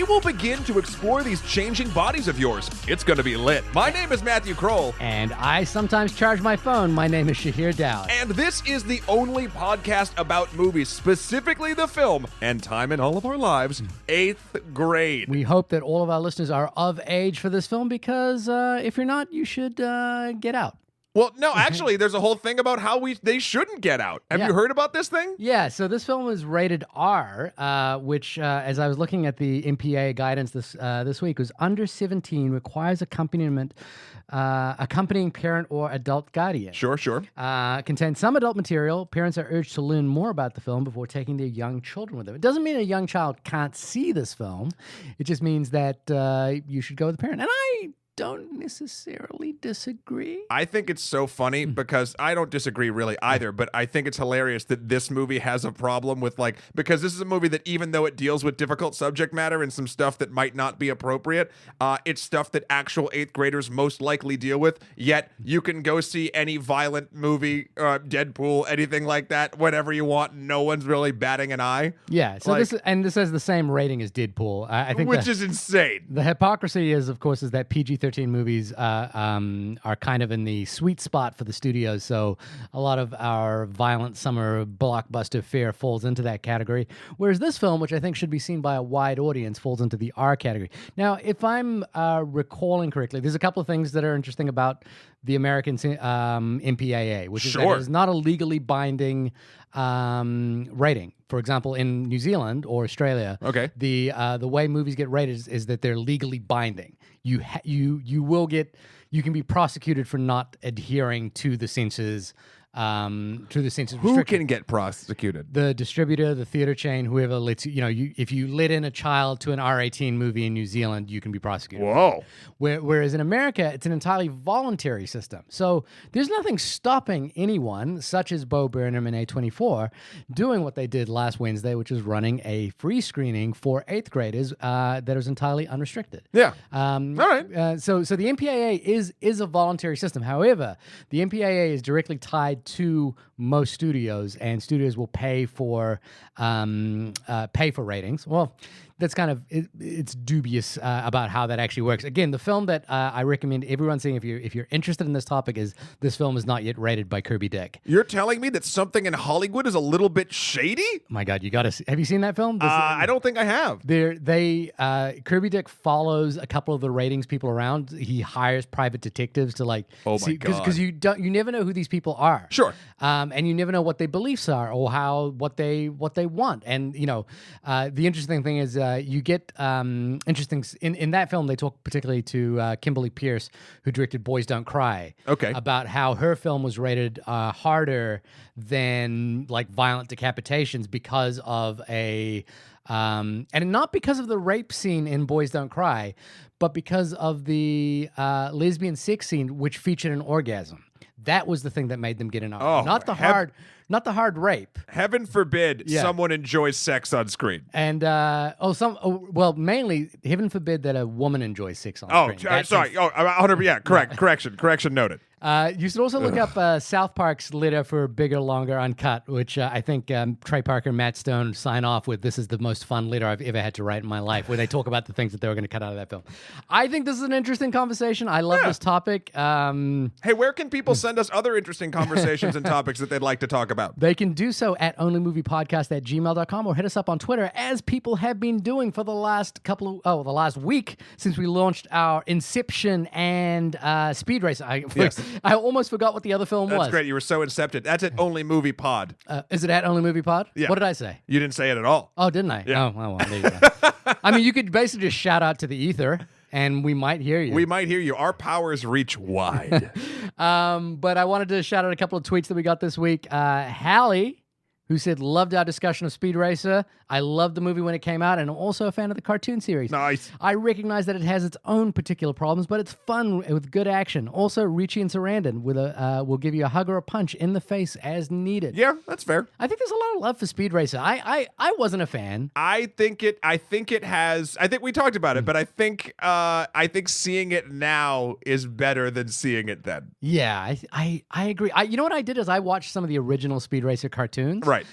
will begin to explore these changing bodies of yours. It's going to be lit. My name is Matthew Kroll. And I sometimes charge my phone. My name is Shahir Dowd. And this is the only podcast about movies, specifically the film, and time in all of our lives, 8th grade. We hope that all of our listeners are of age for this film because if you're not, you should get out. Well, no, actually, there's a whole thing about how they shouldn't get out. Have you heard about this thing? Yeah, so this film was rated R, which, as I was looking at the MPA guidance this week, was under 17, requires accompanying parent or adult guardian. Sure. Contains some adult material. Parents are urged to learn more about the film before taking their young children with them. It doesn't mean a young child can't see this film. It just means that you should go with a parent. And I don't necessarily disagree. I think it's so funny because I don't disagree really either, but I think it's hilarious that this movie has a problem with because this is a movie that even though it deals with difficult subject matter and some stuff that might not be appropriate, it's stuff that actual 8th graders most likely deal with, yet you can go see any violent movie, Deadpool, anything like that, whatever you want, no one's really batting an eye. Yeah, so this has the same rating as Deadpool. I think which is insane. The hypocrisy is that PG-13 movies are kind of in the sweet spot for the studios, so a lot of our violent summer blockbuster fare falls into that category, whereas this film, which I think should be seen by a wide audience, falls into the R category. Now, if I'm recalling correctly, there's a couple of things that are interesting about the American MPAA, which is that it is not a legally binding rating. For example, in New Zealand or Australia, the way movies get rated is that they're legally binding. You can be prosecuted for not adhering to the censors. Who can get prosecuted? The distributor, the theater chain, whoever lets you. If you let in a child to an R18 movie in New Zealand, you can be prosecuted. Whoa! Whereas in America, it's an entirely voluntary system. So there's nothing stopping anyone, such as Bo Burnham and A24, doing what they did last Wednesday, which is running a free screening for 8th graders that is entirely unrestricted. Yeah. All right. So the MPAA is a voluntary system. However, the MPAA is directly tied to most studios, and studios will pay for ratings. Well, that's kind of it's dubious about how that actually works. Again, the film that I recommend everyone seeing if you're interested in this topic is this film is not yet rated by Kirby Dick. You're telling me that something in Hollywood is a little bit shady? My God, you got to have you seen that film? I don't think I have. Kirby Dick follows a couple of the ratings people around. He hires private detectives to see, because you never know who these people are. Sure. And you never know what their beliefs are or what they want. And the interesting thing is you get interesting in that film. They talk particularly to Kimberly Pierce, who directed Boys Don't Cry. Okay. About how her film was rated harder than violent decapitations because of and not because of the rape scene in Boys Don't Cry, but because of the lesbian sex scene, which featured an orgasm. That was the thing that made them get an R. Not the hard rape. Heaven forbid someone enjoys sex on screen. And mainly heaven forbid that a woman enjoys sex on screen. Sorry. 100%. Correct. Correction noted. You should also look up South Park's letter for Bigger, Longer, Uncut, which I think Trey Parker and Matt Stone sign off with. This is the most fun letter I've ever had to write in my life, where they talk about the things that they were going to cut out of that film. I think this is an interesting conversation. I love this topic. Hey, where can people send us other interesting conversations and topics that they'd like to talk about? They can do so at onlymoviepodcast@gmail.com or hit us up on Twitter, as people have been doing for the last week since we launched our Inception and Speed Racer. I almost forgot what the other film was. That's great. You were so incepted. That's at Only Movie Pod. Is it at Only Movie Pod? Yeah. What did I say? You didn't say it at all. Oh, didn't I? Yeah. Oh, well, there you go. I mean, you could basically just shout out to the ether, and we might hear you. We might hear you. Our powers reach wide. But I wanted to shout out a couple of tweets that we got this week. Hallie, who said, loved our discussion of Speed Racer. I loved the movie when it came out, and I'm also a fan of the cartoon series. Nice. I recognize that it has its own particular problems, but it's fun with good action. Also, Ricci and Sarandon will give you a hug or a punch in the face as needed. Yeah, that's fair. I think there's a lot of love for Speed Racer. I wasn't a fan. I think it has. I think we talked about it, but I think seeing it now is better than seeing it then. Yeah, I agree. You know what I did is I watched some of the original Speed Racer cartoons. Right.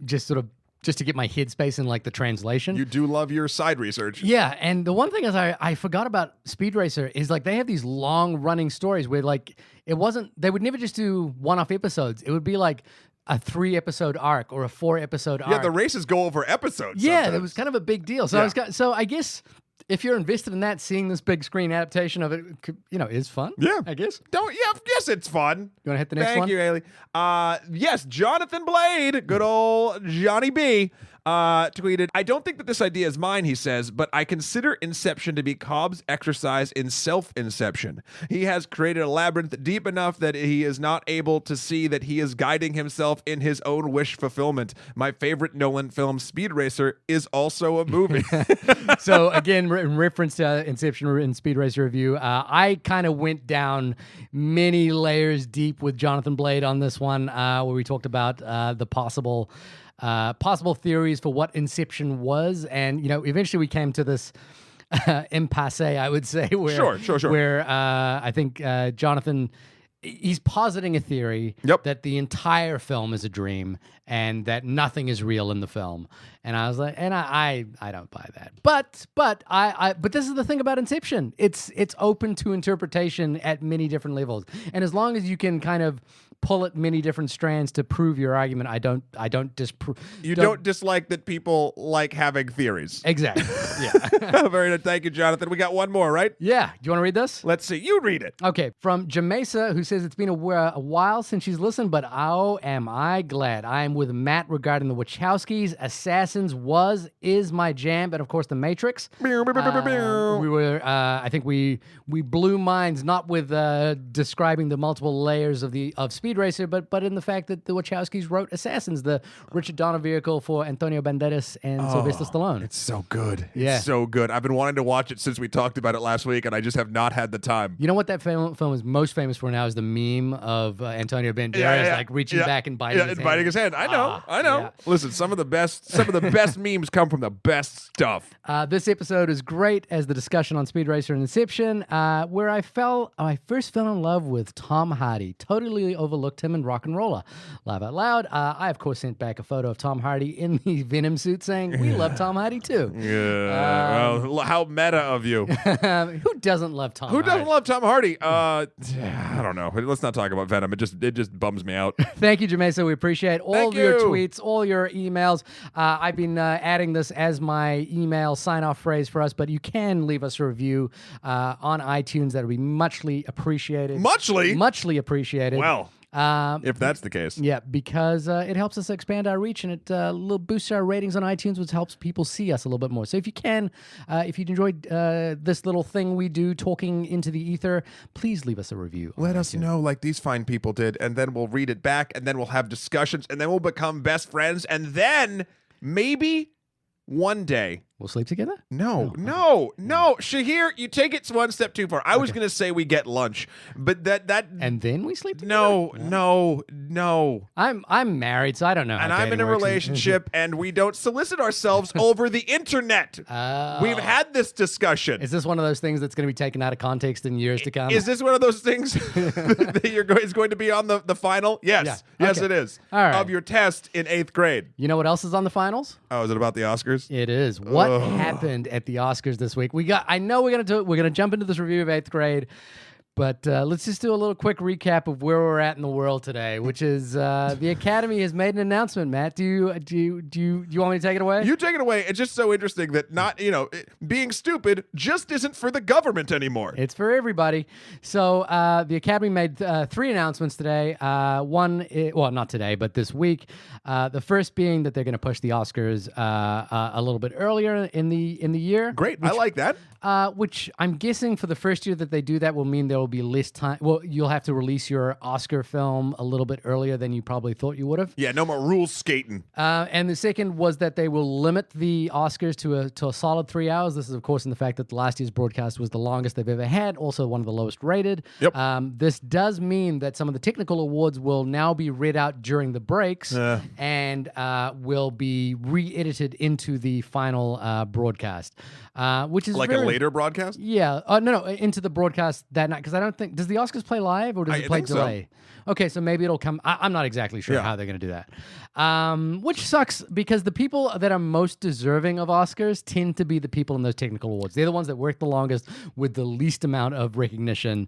Just sort of just to get my headspace in like the translation. You do love your side research. Yeah, and the one thing is I forgot about Speed Racer is like they have these long running stories where like they would never just do one-off episodes. It would be like a 3-episode arc or a 4-episode arc. Yeah, the races go over episodes. Yeah, sometimes. it was kind of a big deal. So I guess if you're invested in that, seeing this big screen adaptation of it, is fun. Yeah. I guess. Yes, it's fun. You want to hit the next one? Thank you, Ailey. Yes, Jonathan Blade, good old Johnny B, tweeted, I don't think that this idea is mine, he says, but I consider Inception to be Cobb's exercise in self-inception. He has created a labyrinth deep enough that he is not able to see that he is guiding himself in his own wish fulfillment. My favorite Nolan film, Speed Racer, is also a movie. So again, in reference to Inception and Speed Racer review, I kind of went down many layers deep with Jonathan Blade on this one, where we talked about the possible theories for what Inception was, and eventually we came to this impasse, I would say, where Sure. where I think Jonathan. He's positing a theory that the entire film is a dream and that nothing is real in the film. And I was like, and I don't buy that. But this is the thing about Inception. It's open to interpretation at many different levels. And as long as you can kind of pull at many different strands to prove your argument, I don't disprove. You don't dislike that people like having theories. Exactly. Yeah. Very good. Thank you, Jonathan. We got one more, right? Yeah. Do you want to read this? Let's see. You read it. Okay. From Jamesa, who says it's been a while since she's listened, but oh, am I glad. I am with Matt regarding the Wachowskis. Assassins is my jam, and of course, The Matrix. We were, I think we blew minds, not with describing the multiple layers of Speed Racer, but in the fact that the Wachowskis wrote Assassins, the Richard Donner vehicle for Antonio Banderas and Sylvester Stallone. It's so good. Yeah. It's so good. I've been wanting to watch it since we talked about it last week, and I just have not had the time. You know what that film is most famous for now is the meme of Antonio Banderas like reaching back and biting his hand. I know. Yeah. Listen, some of the best memes come from the best stuff. This episode is great as the discussion on Speed Racer and Inception, where I first fell in love with Tom Hardy. Totally overlooked him in Rock and Roller. Laugh out loud. I, of course, sent back a photo of Tom Hardy in the Venom suit saying, we love Tom Hardy too. Yeah. Well, how meta of you. Who doesn't love Tom Hardy? Who doesn't love Tom Hardy? I don't know. Let's not talk about Venom. It just bums me out. Thank you, Jamesa. We appreciate all of your tweets, all your emails. I've been adding this as my email sign-off phrase for us, but you can leave us a review on iTunes. That would be muchly appreciated. Muchly appreciated. Well, if that's the case. Yeah, because it helps us expand our reach, and it little boosts our ratings on iTunes, which helps people see us a little bit more. So if you can, if you enjoyed this little thing we do, talking into the ether, please leave us a review. Let us know like these fine people did, and then we'll read it back, and then we'll have discussions, and then we'll become best friends, and then maybe one day we'll sleep together? No. Shahir, you take it one step too far. I was going to say we get lunch, but that and then we sleep together? No. I'm married, so I don't know. And I'm in a relationship, and we don't solicit ourselves over the internet. We've had this discussion. Is this one of those things that's going to be taken out of context in years to come? Is this one of those things that is going to be on the final? Yes. Yeah. Yes, Okay. it is. All right. Of your test in 8th grade. You know what else is on the finals? Oh, is it about the Oscars? It is. What happened at the Oscars this week? I know we're gonna jump into this review of 8th grade, but let's just do a little quick recap of where we're at in the world today, which is the Academy has made an announcement. Matt, do you want me to take it away? You take it away. It's just so interesting that being stupid just isn't for the government anymore. It's for everybody. So the Academy made 3 announcements today. One, not today, but this week. The first being that they're going to push the Oscars a little bit earlier in the year. Great, I like that. Which I'm guessing for the first year that they do that will mean there will be less time. Well, you'll have to release your Oscar film a little bit earlier than you probably thought you would have. Yeah, no more rules skating. And the second was that they will limit the Oscars to a solid 3 hours. This is, of course, in the fact that the last year's broadcast was the longest they've ever had, also one of the lowest rated. Yep. This does mean that some of the technical awards will now be read out during the breaks and will be re-edited into the final broadcast, which is like a later broadcast? Yeah. No, into the broadcast that night. Because because I don't think does the Oscars play live or does it play think so. delay? Okay, so maybe it'll come. I'm not exactly sure how they're going to do that, which sucks because the people that are most deserving of Oscars tend to be the people in those technical awards. They're the ones that work the longest with the least amount of recognition.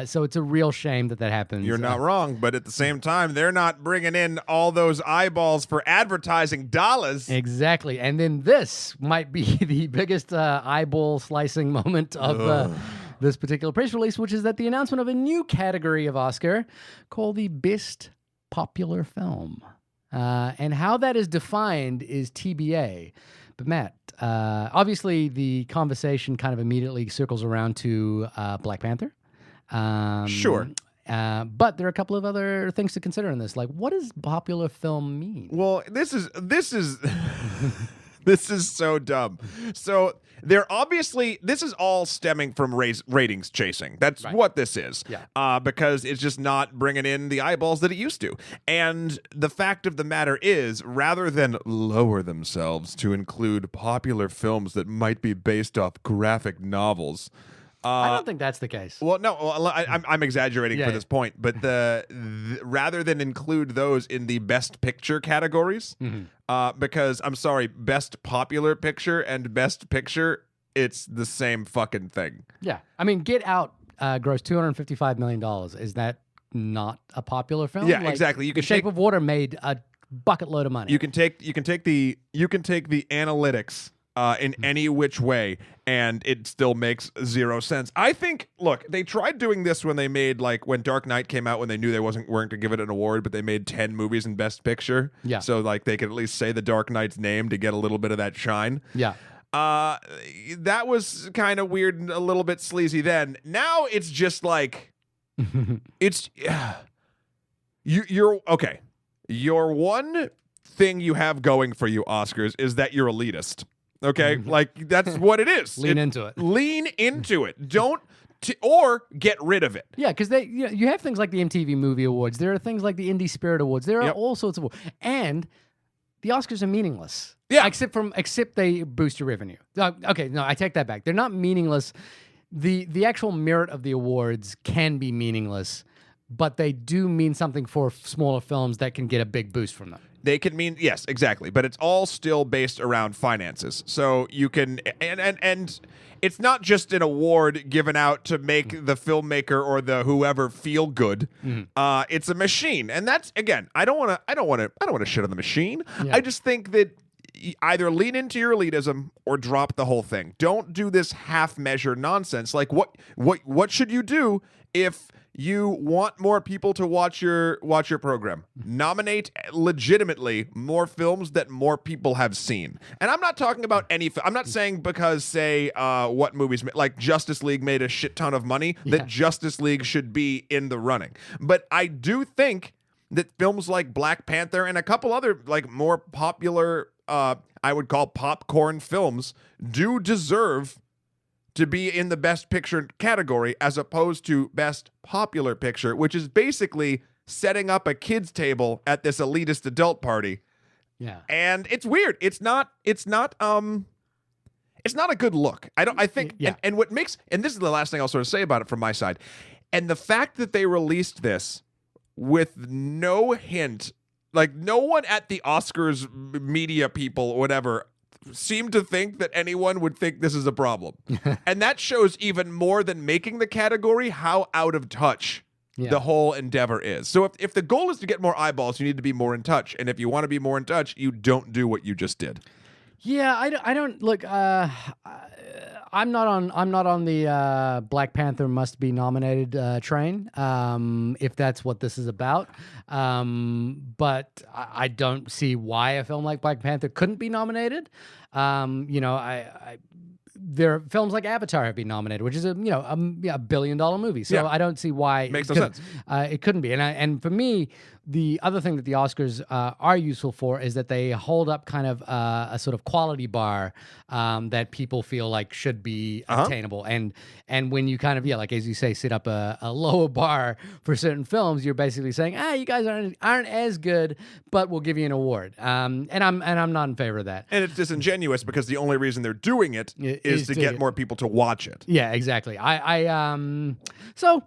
So it's a real shame that happens. You're not wrong, but at the same time, they're not bringing in all those eyeballs for advertising dollars. Exactly, and then this might be the biggest eyeball slicing moment of this particular press release, which is that the announcement of a new category of Oscar called the Best Popular Film. And how that is defined is TBA. But Matt, obviously the conversation kind of immediately circles around to Black Panther. Sure. But there are a couple of other things to consider in this. Like, what does popular film mean? Well, this is this is so dumb. So they're obviously this is all stemming from ratings chasing. That's what this is. Yeah. Because it's just not bringing in the eyeballs that it used to. And the fact of the matter is, rather than lower themselves to include popular films that might be based off graphic novels. I don't think that's the case. Well, no, I'm exaggerating for this point, but rather than include those in the best picture categories, because I'm sorry, best popular picture and best picture, it's the same fucking thing. Yeah, I mean, Get Out grossed $255 million. Is that not a popular film? Yeah, exactly. You can The Shape of Water made a bucket load of money. You can take the analytics. In any which way, and it still makes zero sense. I think, look, they tried doing this when they made, like, when Dark Knight came out, when they knew they weren't going to give it an award, but they made 10 movies in Best Picture. Yeah. So, like, they could at least say the Dark Knight's name to get a little bit of that shine. Yeah. That was kind of weird and a little bit sleazy then. Now it's just like, it's, you're, okay. Your one thing you have going for you, Oscars, is that you're elitist. Okay, like that's what it is. Lean into it. Lean into it. Don't or get rid of it. Yeah, because you have things like the MTV Movie Awards. There are things like the Indie Spirit Awards. There are all sorts of awards, and the Oscars are meaningless. Yeah, except they boost your revenue. Okay, no, I take that back. They're not meaningless. The actual merit of the awards can be meaningless, but they do mean something for smaller films that can get a big boost from them. They can mean, yes, exactly, but it's all still based around finances. So you can, and it's not just an award given out to make the filmmaker or the whoever feel good. It's a machine, and that's, again, I don't want to shit on the machine. Yeah. I just think that either lean into your elitism or drop the whole thing. Don't do this half-measure nonsense. Like, what should you do if you want more people to watch your program? Nominate legitimately more films that more people have seen. And I'm not talking about any I'm not saying because, say, what movies, like Justice League made a shit ton of money, that Justice League should be in the running. But I do think that films like Black Panther and a couple other, like, more popular, I would call popcorn films, do deserve to be in the Best Picture category as opposed to Best Popular Picture, which is basically setting up a kids' table at this elitist adult party. Yeah. And it's weird. It's not a good look. I think and what makes, and this is the last thing I'll sort of say about it from my side. And the fact that they released this with no hint, like, no one at the Oscars media people, whatever, seem to think that anyone would think this is a problem. And that shows even more than making the category how out of touch the whole endeavor is. So if the goal is to get more eyeballs, you need to be more in touch. And if you want to be more in touch, you don't do what you just did. Yeah, I don't look. I'm not on the Black Panther must be nominated train. If that's what this is about, but I don't see why a film like Black Panther couldn't be nominated. There are films like Avatar have been nominated, which is a $1 billion movie. So I don't see why makes no sense. It couldn't be. And for me, the other thing that the Oscars are useful for is that they hold up kind of a sort of quality bar that people feel like should be attainable. And when you kind of, like, as you say, set up a lower bar for certain films, you're basically saying, you guys aren't as good, but we'll give you an award. And I'm not in favor of that. And it's disingenuous because the only reason they're doing it is to get more people to watch it. Yeah, exactly. So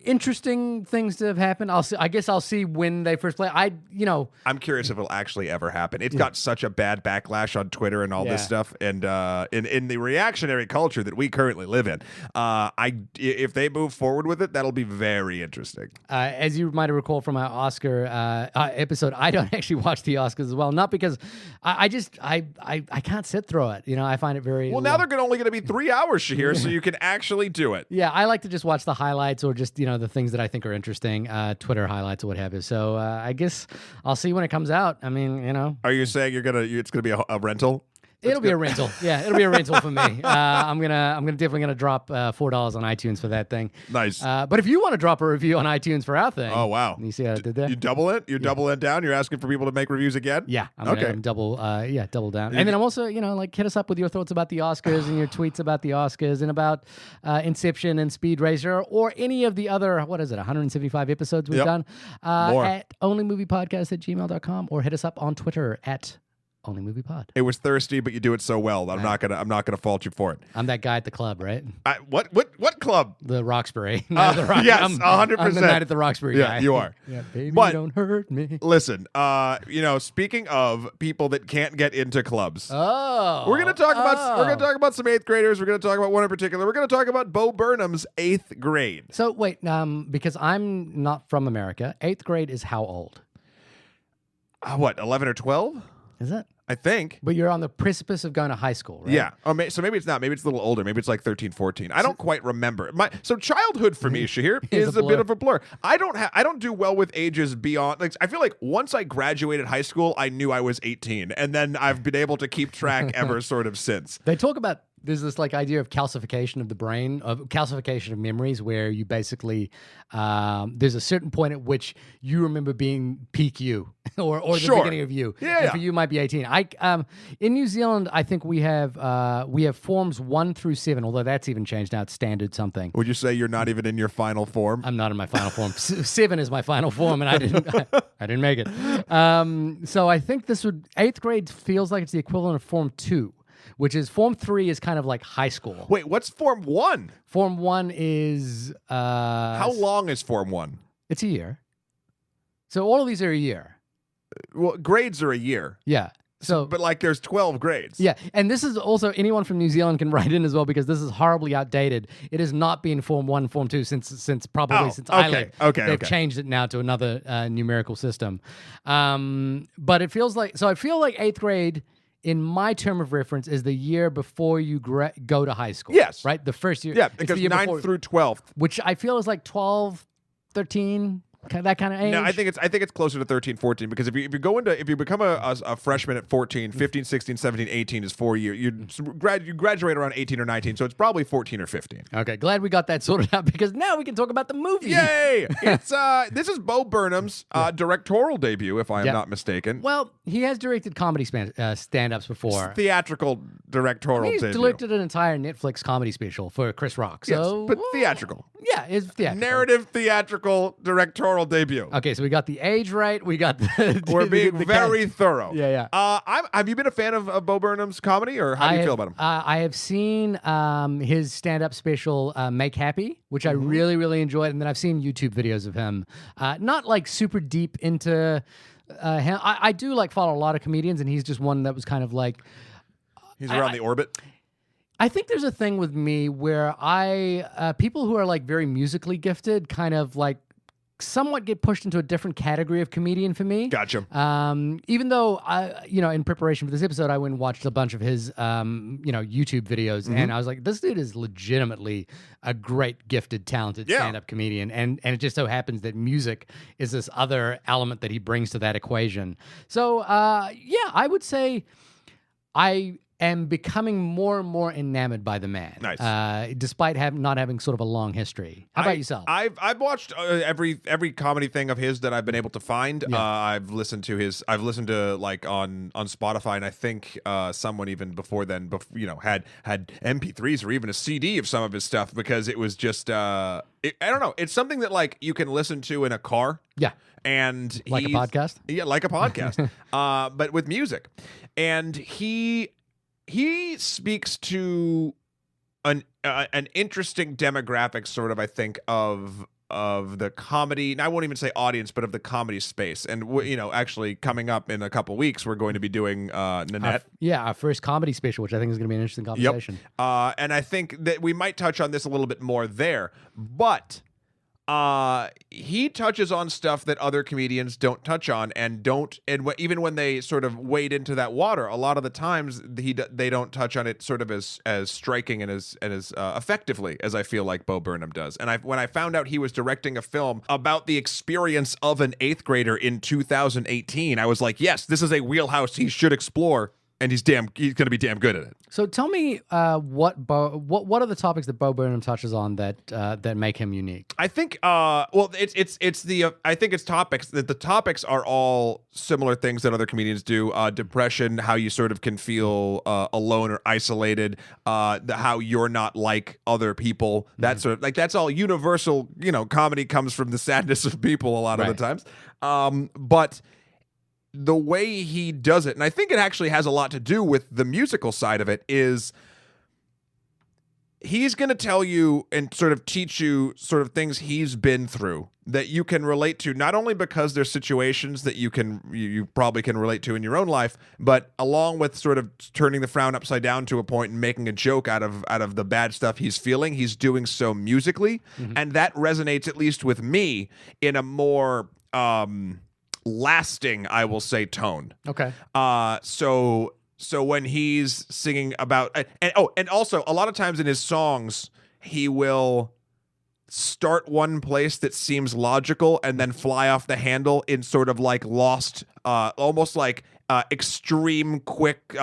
interesting things to have happened. I guess I'll see when they first play. I'm curious if it'll actually ever happen. It's got such a bad backlash on Twitter and all this stuff, and in the reactionary culture that we currently live in, if they move forward with it, that'll be very interesting. As you might recall from our Oscar episode, I don't actually watch the Oscars as well, not because I can't sit through it. I find it very well. Now they're only going to be 3 hours, Shahir, so you can actually do it. Yeah, I like to just watch the highlights or just the things that I think are interesting, Twitter highlights or what have you. So I guess I'll see when it comes out. I mean, Are you saying it's gonna be a rental? It'll be a rental. Yeah, it'll be a rental for me. I'm definitely gonna drop $4 on iTunes for that thing. Nice. But if you want to drop a review on iTunes for our thing, oh wow, you see how I did that? You double it. You double it down. You're asking for people to make reviews again. Yeah. I'm double down. And then I'm also hit us up with your thoughts about the Oscars and your tweets about the Oscars and about Inception and Speed Racer or any of the other 175 episodes we've done at onlymoviepodcast@gmail.com or hit us up on Twitter at Only Movie Pod. It was thirsty, but you do it so well that I'm not gonna fault you for it. I'm that guy at the club, right? What club? The Roxbury. Yes, 100%. I'm the night at the Roxbury guy. Yeah, you are. Yeah, baby, but, don't hurt me. Listen, speaking of people that can't get into clubs, we're gonna talk about some 8th graders. We're gonna talk about one in particular. We're gonna talk about Bo Burnham's 8th grade. So wait, because I'm not from America, 8th grade is how old? 11 or 12? Is it? I think. But you're on the precipice of going to high school, right? Yeah. So maybe it's not. Maybe it's a little older. Maybe it's like 13, 14. I don't quite remember. So childhood for me, Shahir, is a bit of a blur. I don't do well with ages beyond. I feel like once I graduated high school, I knew I was 18. And then I've been able to keep track ever sort of since. They talk about there's this idea of calcification of the brain, of calcification of memories, where you basically there's a certain point at which you remember being peak you or the beginning of you. Yeah, and for you might be 18. In New Zealand, I think we have forms 1 through 7, although that's even changed now. It's standard something. Would you say you're not even in your final form? I'm not in my final form. 7 is my final form, and I didn't make it. So I think 8th grade feels like it's the equivalent of Form 2. Which is Form 3 is kind of like high school. Wait, what's Form 1? Form 1 is... How long is Form 1? It's a year. So all of these are a year. Well, grades are a year. Yeah. But there's 12 grades. Yeah. And this is also, anyone from New Zealand can write in as well because this is horribly outdated. It has not been Form 1, Form 2 since I lived. They've changed it now to another numerical system. But it feels like... So I feel like 8th grade... in my term of reference, is the year before you go to high school. Yes. Right? The first year. Yeah, because 9th through 12th. Which I feel is like 12, 13, that kind of age. No, I think it's closer to 13, 14, because if you become a freshman at 14, 15, 16, 17, 18 is 4 years. You graduate around 18 or 19, so it's probably 14 or 15. Okay, glad we got that sorted out because now we can talk about the movie. Yay! This is Bo Burnham's directorial debut, if I am not mistaken. Well, he has directed comedy stand-ups before. Theatrical directorial debut. He's directed an entire Netflix comedy special for Chris Rock. So, yes, but theatrical. Yeah, it's theatrical. Narrative theatrical directorial debut. Okay, so we got the age right. We got we're being very thorough. Yeah. Have you been a fan of Bo Burnham's comedy, or how do you feel about him? I have seen his stand-up special, Make Happy, which I really, really enjoyed, and then I've seen YouTube videos of him. Not like super deep into him. I do follow a lot of comedians, and he's just one that was kind of like he's around the orbit. I think there's a thing with me where people who are very musically gifted kind of somewhat get pushed into a different category of comedian for me. Gotcha. Even though in preparation for this episode, I went and watched a bunch of his, YouTube videos, and I was like, this dude is legitimately a great, gifted, talented stand-up comedian, and it just so happens that music is this other element that he brings to that equation. So, I would say I am becoming more and more enamored by the man. Nice. Despite not having sort of a long history. How about yourself? I've watched every comedy thing of his that I've been able to find. Yeah. I've listened to on Spotify, and I think someone even before then, had MP3s or even a CD of some of his stuff because it was just I don't know. It's something that you can listen to in a car. Yeah. And like a podcast? Yeah, like a podcast. But with music. And he he speaks to an interesting demographic, sort of, I think, of the comedy, and I won't even say audience, but of the comedy space. And actually coming up in a couple weeks, we're going to be doing Nanette. Our first comedy special, which I think is going to be an interesting conversation. Yep. And I think that we might touch on this a little bit more there, but he touches on stuff that other comedians don't touch on, even when they sort of wade into that water, a lot of the times they don't touch on it sort of as striking and as effectively as I feel like Bo Burnham does. And when I found out he was directing a film about the experience of an 8th grader in 2018, I was like, yes, this is a wheelhouse he should explore. And he's going to be damn good at it. So tell me, what are the topics that Bo Burnham touches on that make him unique? I think, I think it's topics that the topics are all similar things that other comedians do. Depression, how you sort of can feel alone or isolated, how you're not like other people. That sort of, like, that's all universal. Comedy comes from the sadness of people a lot of the times. But the way he does it, and I think it actually has a lot to do with the musical side of it, is he's going to tell you and sort of teach you sort of things he's been through that you can relate to, not only because there's situations that you probably can relate to in your own life, but along with sort of turning the frown upside down to a point and making a joke out of the bad stuff he's feeling. He's doing so musically, and that resonates, at least with me, in a more lasting, I will say, tone. Okay. So when he's singing about, and also a lot of times in his songs, he will start one place that seems logical and then fly off the handle in sort of like lost, almost like extreme quick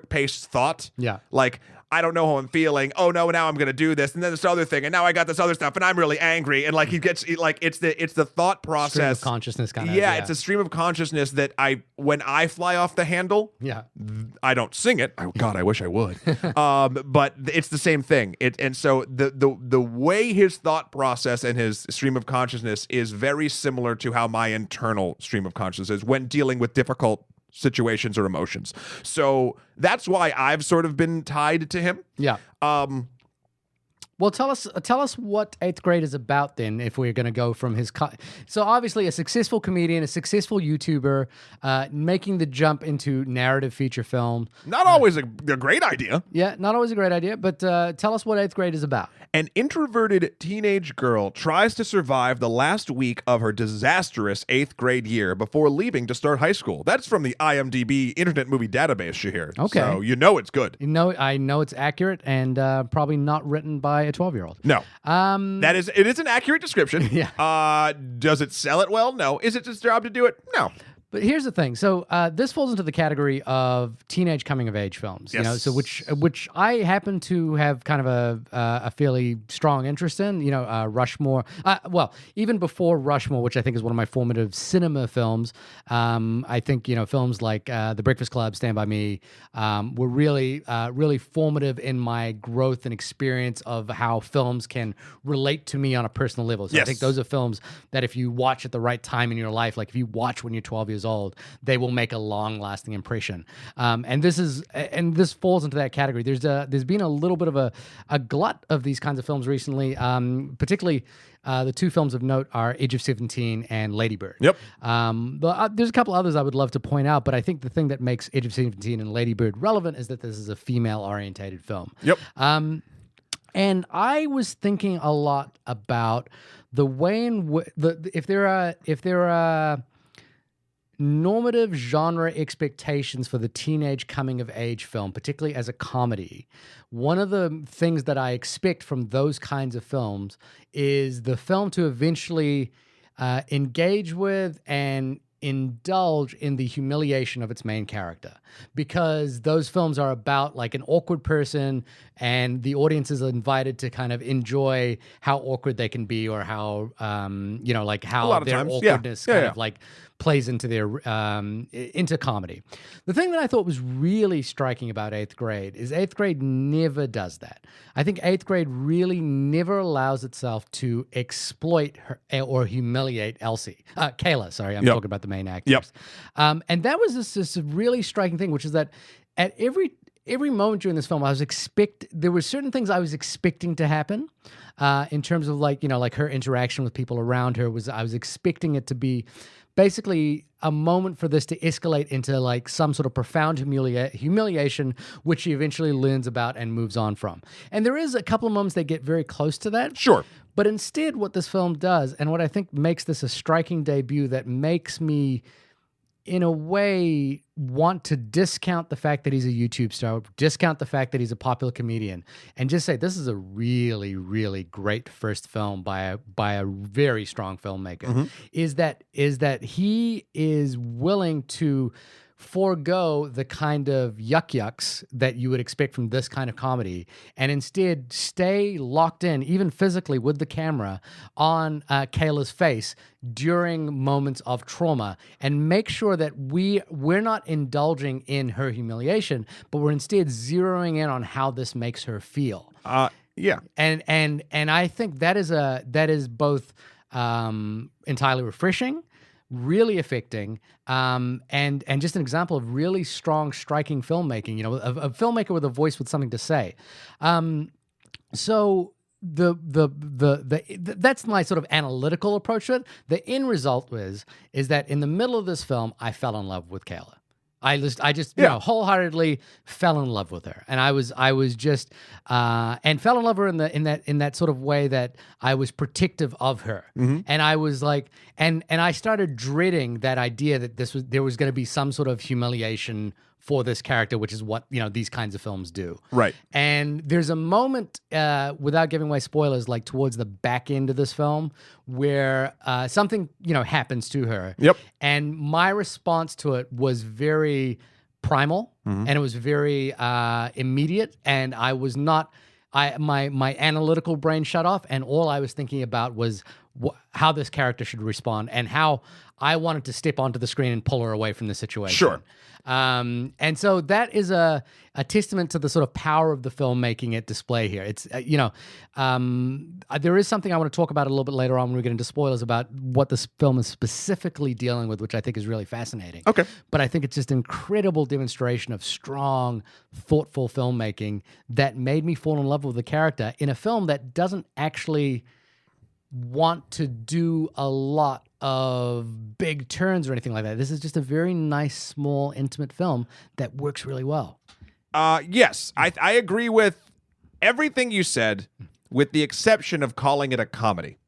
paced thought. Yeah. Like, I don't know how I'm feeling. Oh no, now I'm gonna do this, and then this other thing, and now I got this other stuff, and I'm really angry. And like it's the thought process, stream of consciousness kind of. Yeah, it's a stream of consciousness that when I fly off the handle, I don't sing it. Oh God, I wish I would. But it's the same thing. And so the way his thought process and his stream of consciousness is very similar to how my internal stream of consciousness is when dealing with difficult situations or emotions. So that's why I've sort of been tied to him. Yeah. Well, tell us what 8th Grade is about then, if we're going to go from his... So obviously a successful comedian, a successful YouTuber, making the jump into narrative feature film. Not always a great idea. Yeah, not always a great idea, but tell us what 8th Grade is about. An introverted teenage girl tries to survive the last week of her disastrous 8th grade year before leaving to start high school. That's from the IMDb Internet Movie Database, Shahir. Okay. So it's good. I know it's accurate and probably not written by a 12-year-old. No. It is an accurate description. Yeah. Does it sell it well? No. Is it his job to do it? No. But here's the thing. So this falls into the category of teenage coming of age films. Yes. So which I happen to have kind of a fairly strong interest in. Rushmore. Well, even before Rushmore, which I think is one of my formative cinema films. I think films like The Breakfast Club, Stand by Me, were really formative in my growth and experience of how films can relate to me on a personal level. So I think those are films that if you watch at the right time in your life, like if you watch when you're 12 years old, they will make a long-lasting impression. And this falls into that category. There's been a little bit of a glut of these kinds of films recently. Particularly, the two films of note are Age of 17 and Lady Bird. Yep. But there's a couple others I would love to point out, but I think the thing that makes Age of 17 and Lady Bird relevant is that this is a female-orientated film. Yep. And I was thinking a lot about the way in if there are normative genre expectations for the teenage coming of age film, particularly as a comedy. One of the things that I expect from those kinds of films is the film to eventually engage with and indulge in the humiliation of its main character, because those films are about like an awkward person and the audience is invited to kind of enjoy how awkward they can be, or how like how their awkwardness of like plays into their into comedy. The thing that I thought was really striking about 8th Grade is 8th Grade never does that. I think 8th Grade really never allows itself to exploit her or humiliate Kayla. Sorry, I'm talking about the main actress. And that was this really striking thing, which is that at every moment during this film, there were certain things I was expecting to happen, in terms of like her interaction with people around her. I was expecting it to be basically a moment for this to escalate into like some sort of profound humiliation, which she eventually learns about and moves on from. And there is a couple of moments that get very close to that. Sure. But instead, what this film does, and what I think makes this a striking debut that makes me, in a way, want to discount the fact that he's a YouTube star, discount the fact that he's a popular comedian, and just say this is a really, really great first film by a very strong filmmaker, is that he is willing to forego the kind of yucks that you would expect from this kind of comedy, and instead stay locked in, even physically, with the camera on Kayla's face during moments of trauma, and make sure that we're not indulging in her humiliation, but we're instead zeroing in on how this makes her feel. Yeah. And I think that is both entirely refreshing, really affecting, and just an example of really strong, striking filmmaking. A filmmaker with a voice with something to say. So that's my sort of analytical approach to it. The end result is that in the middle of this film, I fell in love with Kayla. I just wholeheartedly fell in love with her, and I was just and fell in love with her in that sort of way that I was protective of her, and I was like, and I started dreading that idea that there was going to be some sort of humiliation for this character, which is what these kinds of films do. Right. And there's a moment, without giving away spoilers, like towards the back end of this film, where something happens to her. Yep. And my response to it was very primal, and it was very immediate, and I was not. My analytical brain shut off, and all I was thinking about was how this character should respond, and how I wanted to step onto the screen and pull her away from the situation. Sure. And so that is a testament to the sort of power of the filmmaking at display here. It's, there is something I want to talk about a little bit later on when we get into spoilers about what this film is specifically dealing with, which I think is really fascinating. Okay. But I think it's just an incredible demonstration of strong, thoughtful filmmaking that made me fall in love with the character in a film that doesn't actually want to do a lot of big turns or anything like that. This is just a very nice, small, intimate film that works really well. Yes, I agree with everything you said, with the exception of calling it a comedy.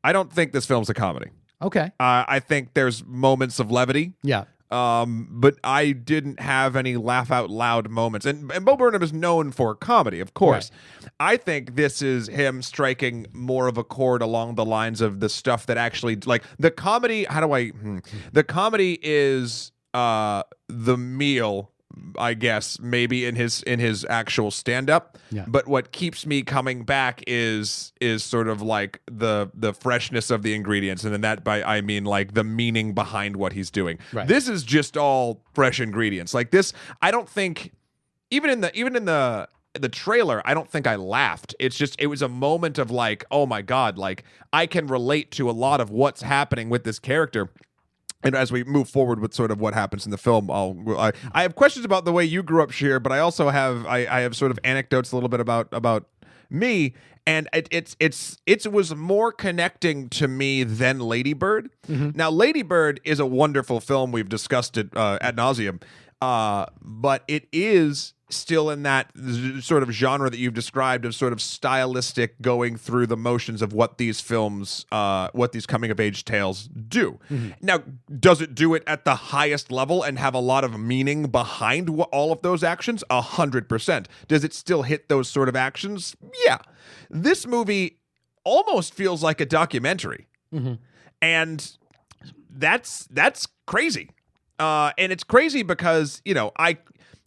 I don't think this film's a comedy. Okay. I think there's moments of levity. Yeah. But I didn't have any laugh out loud moments. And Bo Burnham is known for comedy, of course. Right. I think this is him striking more of a chord along the lines of the stuff that actually, like, the comedy. The comedy is the meal, I guess, maybe in his actual stand-up. Yeah. But what keeps me coming back is sort of like the freshness of the ingredients, and then I mean like the meaning behind what he's doing. Right. This is just all fresh ingredients. Like this, I don't think even in the trailer, I don't think I laughed. It was a moment of like, oh my God, like I can relate to a lot of what's happening with this character. And as we move forward with sort of what happens in the film, I have questions about the way you grew up, Shahir, but I also have I have sort of anecdotes a little bit about me, and it was more connecting to me than Lady Bird. Now, Lady Bird is a wonderful film. We've discussed it ad nauseum, but it is still in that sort of genre that you've described of sort of stylistic going through the motions of what these films, what these coming of age tales do. Now, does it do it at the highest level and have a lot of meaning behind all of those actions? 100%. Does it still hit those sort of actions? Yeah. This movie almost feels like a documentary. And that's crazy. And it's crazy because,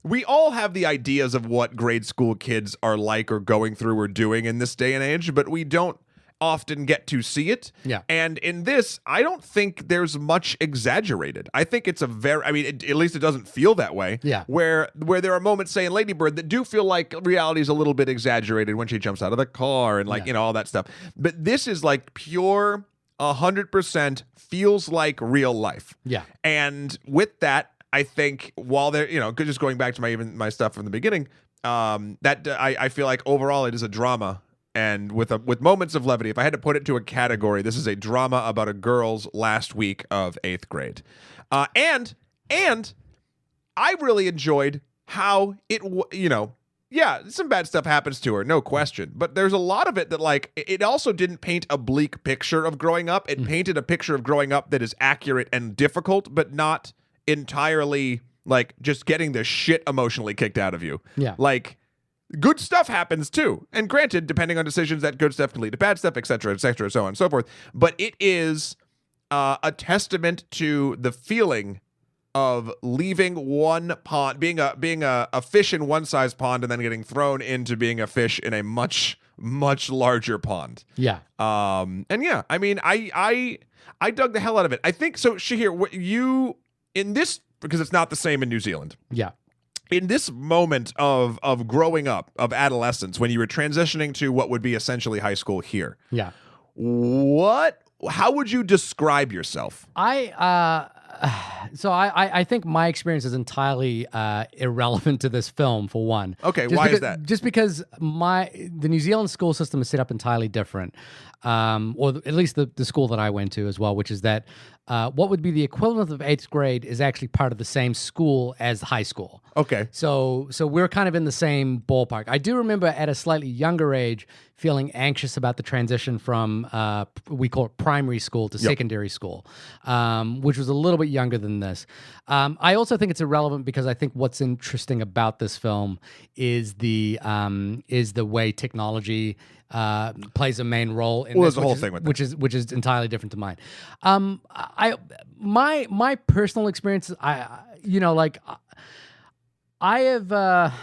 we all have the ideas of what grade school kids are like or going through or doing in this day and age, but we don't often get to see it. Yeah. And in this, I don't think there's much exaggerated. I think it's at least it doesn't feel that way. Yeah. Where there are moments, say in Lady Bird, that do feel like reality is a little bit exaggerated when she jumps out of the car and all that stuff. But this is like pure 100% feels like real life. Yeah. And with that, I think while they're, just going back to my stuff from the beginning, that I feel like overall it is a drama, and with moments of levity. If I had to put it to a category, this is a drama about a girl's last week of 8th grade, and I really enjoyed how yeah, some bad stuff happens to her, no question. But there's a lot of it that, like, it also didn't paint a bleak picture of growing up. It painted a picture of growing up that is accurate and difficult, but not entirely, like, just getting the shit emotionally kicked out of you. Yeah. Like, good stuff happens too. And granted, depending on decisions, that good stuff can lead to bad stuff, et cetera, so on and so forth. But it is a testament to the feeling of leaving one pond, being a fish in one size pond, and then getting thrown into being a fish in a much larger pond. Yeah. And yeah, I mean, I dug the hell out of it. I think so. Shahir, you in this, because it's not the same in New Zealand. Yeah. In this moment of growing up, of adolescence, when you were transitioning to what would be essentially high school here. Yeah. How would you describe yourself? I think my experience is entirely irrelevant to this film, for one. Okay, why is that? Just because the New Zealand school system is set up entirely different, or at least the school that I went to as well, which is that what would be the equivalent of 8th grade is actually part of the same school as high school. Okay. So we're kind of in the same ballpark. I do remember at a slightly younger age feeling anxious about the transition from we call it primary school to secondary school, which was a little bit younger than this. I also think it's irrelevant because I think what's interesting about this film is the way technology plays a main role in there's a whole thing with that. which is entirely different to mine. My personal experience, I have. Well,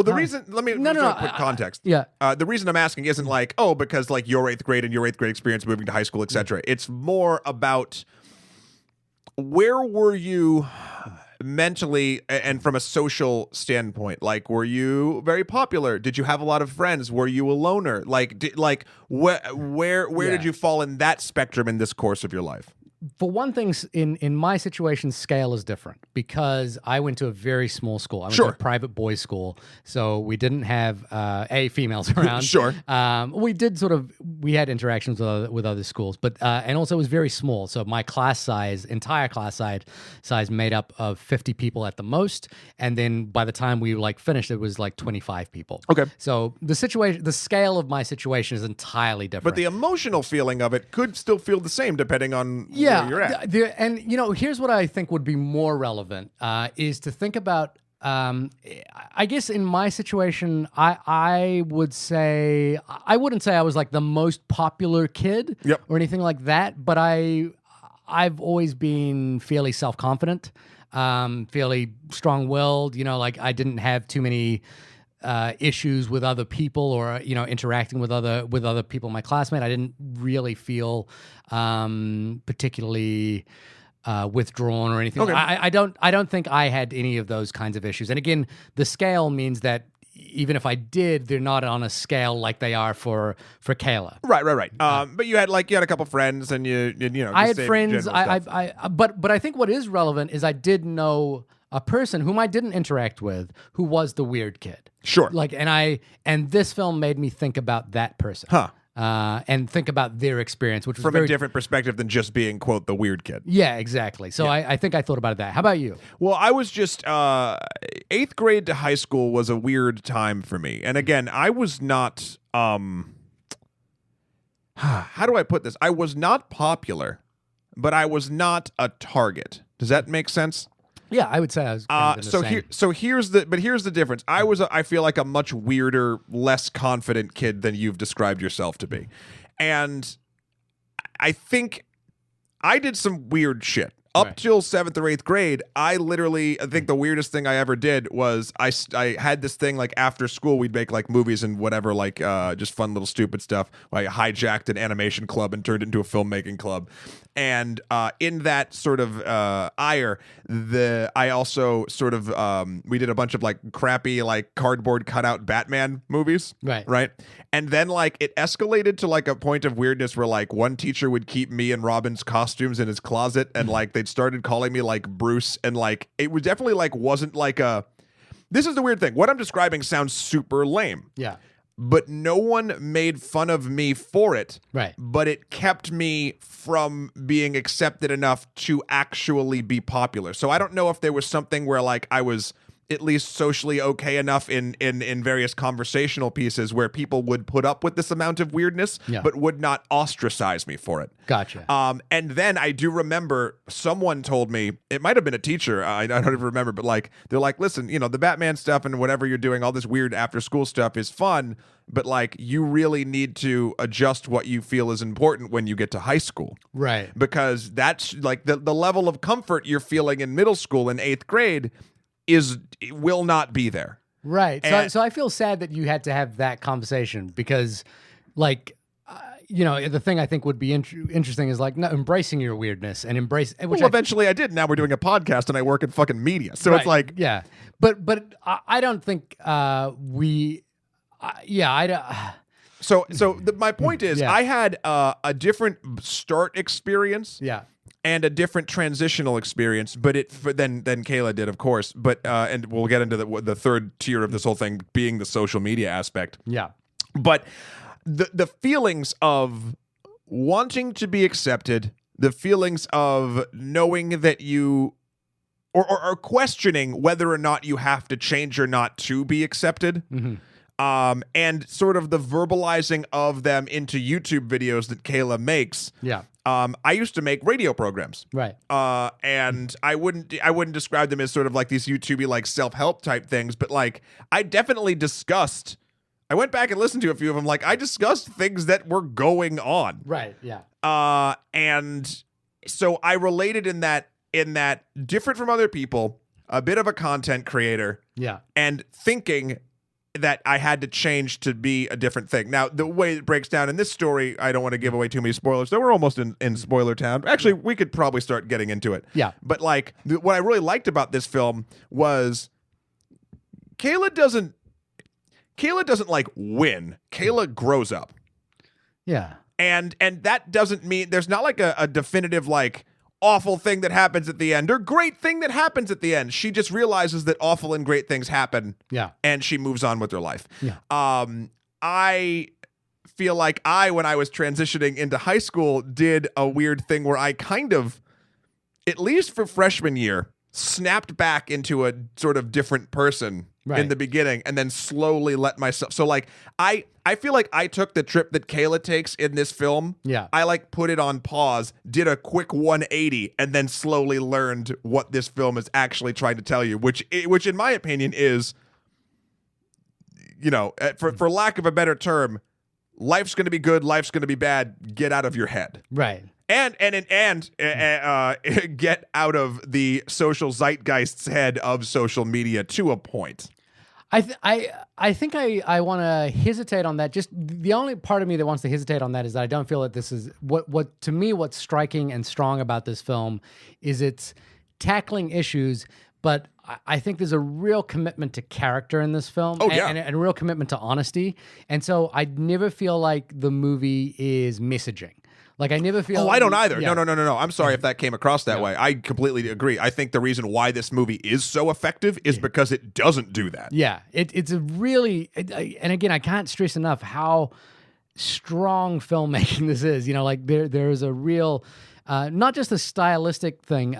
the reason, let me put context. Yeah. The reason I'm asking isn't like, because like your 8th grade and your 8th grade experience moving to high school, etc. It's more about where were you mentally and from a social standpoint. Like, were you very popular? Did you have a lot of friends? Were you a loner? Like, where did you fall in that spectrum in this course of your life? For one thing, in my situation, scale is different because I went to a very small school. I went to a private boys' school, so we didn't have females around. Sure. We had interactions with other schools, but and also it was very small. So my entire class size made up of 50 people at the most, and then by the time we finished, it was like 25 people. Okay. So the scale of my situation is entirely different. But the emotional feeling of it could still feel the same depending on where you're at. Here's what I think would be more relevant is to think about. I guess in my situation, I would say I wouldn't say I was like the most popular kid or anything like that, but I've always been fairly self-confident, fairly strong-willed. I didn't have too many issues with other people or interacting with other people in my classmate. I didn't really feel particularly withdrawn or anything. Okay. I don't think I had any of those kinds of issues. And again, the scale means that even if I did, they're not on a scale like they are for Kayla. Right. But you had a couple friends, and you I had friends. But I think what is relevant is I did know a person whom I didn't interact with who was the weird kid. Sure. And this film made me think about that person. Huh. And think about their experience, which was from a different perspective than just being, quote, the weird kid. Yeah, exactly. So I think I thought about that. How about you? Well, I was just 8th grade to high school was a weird time for me. And again, I was not how do I put this? I was not popular, but I was not a target. Does that make sense? Yeah, I would say I was kind of in the same. Here's the difference. I feel like a much weirder, less confident kid than you've described yourself to be. And I think I did some weird shit. Up till 7th or 8th grade, I think the weirdest thing I ever did was I had this thing like after school we'd make like movies and whatever, like just fun little stupid stuff. I hijacked an animation club and turned it into a filmmaking club. And in that sort of ire, I also sort of we did a bunch of like crappy like cardboard cutout Batman movies. Right. And then like it escalated to like a point of weirdness where like one teacher would keep me and Robin's costumes in his closet, and like they'd started calling me like Bruce, and like it was definitely like wasn't like a. This is the weird thing. What I'm describing sounds super lame. Yeah. But no one made fun of me for it. Right. But it kept me from being accepted enough to actually be popular. So I don't know if there was something where like I was at least socially okay enough in various conversational pieces where people would put up with this amount of weirdness, but would not ostracize me for it. Gotcha. And then I do remember someone told me, it might have been a teacher, I don't even remember, but like they're like, listen, you know, the Batman stuff and whatever you're doing, all this weird after school stuff is fun, but like you really need to adjust what you feel is important when you get to high school. Right. Because that's like the level of comfort you're feeling in middle school in 8th grade will not be there. Right. So I feel sad that you had to have that conversation because, like, you know, the thing I think would be interesting is like embracing your weirdness and Well, eventually I did. Now we're doing a podcast and I work in fucking media, so it's like But I don't think my point is I had a different start experience. Yeah. And a different transitional experience, but than Kayla did, of course. But and we'll get into the third tier of this whole thing being the social media aspect. Yeah. But the feelings of wanting to be accepted, the feelings of knowing that you or questioning whether or not you have to change or not to be accepted. Mm-hmm. And sort of the verbalizing of them into YouTube videos that Kayla makes. Yeah. I used to make radio programs. Right. And I wouldn't describe them as sort of like these YouTubey like self-help type things, but like I definitely discussed. I went back and listened to a few of them. Like I discussed things that were going on. Right. Yeah. And so I related in that different from other people, a bit of a content creator. Yeah. And thinking that I had to change to be a different thing. Now, the way it breaks down in this story, I don't want to give away too many spoilers. So we're almost in spoiler town. Actually, we could probably start getting into it. Yeah. But like, what I really liked about this film was Kayla doesn't like win. Kayla grows up. Yeah. And that doesn't mean there's not like a definitive like awful thing that happens at the end or great thing that happens at the end. She just realizes that awful and great things happen. Yeah. And she moves on with her life. Yeah. I feel like when I was transitioning into high school, did a weird thing where I kind of, at least for freshman year, snapped back into a sort of different person in the beginning and then slowly let myself. So like, I feel like I took the trip that Kayla takes in this film. Yeah. I like put it on pause, did a quick 180, and then slowly learned what this film is actually trying to tell you, which in my opinion is, you know, for lack of a better term, life's going to be good, life's going to be bad, get out of your head. Right. And get out of the social zeitgeist's head of social media to a point. I think I want to hesitate on that. Just the only part of me that wants to hesitate on that is that I don't feel that this is what to me what's striking and strong about this film is it's tackling issues, but I think there's a real commitment to character in this film. And a real commitment to honesty. And so I never feel like the movie is messaging. Like I never feel. Oh, I don't either. Yeah. No. I'm sorry if that came across that way. I completely agree. I think the reason why this movie is so effective is because it doesn't do that. Yeah, it's a really, and again, I can't stress enough how strong filmmaking this is. You know, like there is a real. Not just a stylistic thing,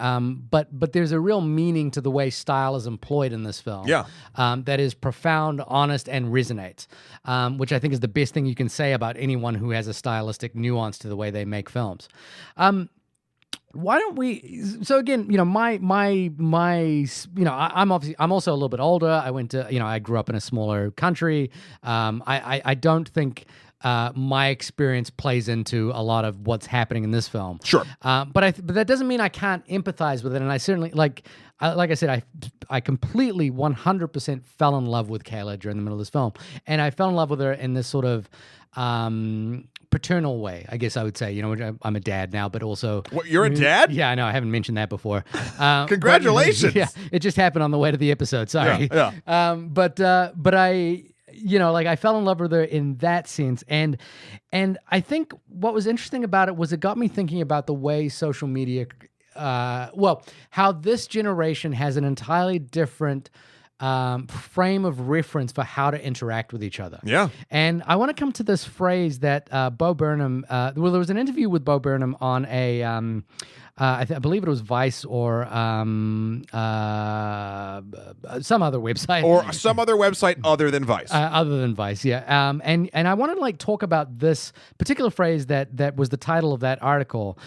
but there's a real meaning to the way style is employed in this film. Yeah. That is profound, honest, and resonates, which I think is the best thing you can say about anyone who has a stylistic nuance to the way they make films. Why don't we? So again, you know, my, you know, I'm also a little bit older. I went to, you know, I grew up in a smaller country. I don't think. My experience plays into a lot of what's happening in this film. Sure. But that doesn't mean I can't empathize with it. And I certainly, like I said, I completely 100% fell in love with Kayla during the middle of this film. And I fell in love with her in this sort of paternal way, I guess I would say. You know, I'm a dad now, but also... What, you're a dad? Yeah, I know. I haven't mentioned that before. Congratulations! But, yeah, it just happened on the way to the episode. Sorry. Yeah. But I... You know, like I fell in love with her in that sense. And I think what was interesting about it was it got me thinking about the way social media how this generation has an entirely different frame of reference for how to interact with each other. Yeah. And I want to come to this phrase that Bo Burnham, there was an interview with Bo Burnham on a, I believe it was Vice or some other website. Or some other website other than Vice. Other than Vice, yeah. And I want to talk about this particular phrase that was the title of that article,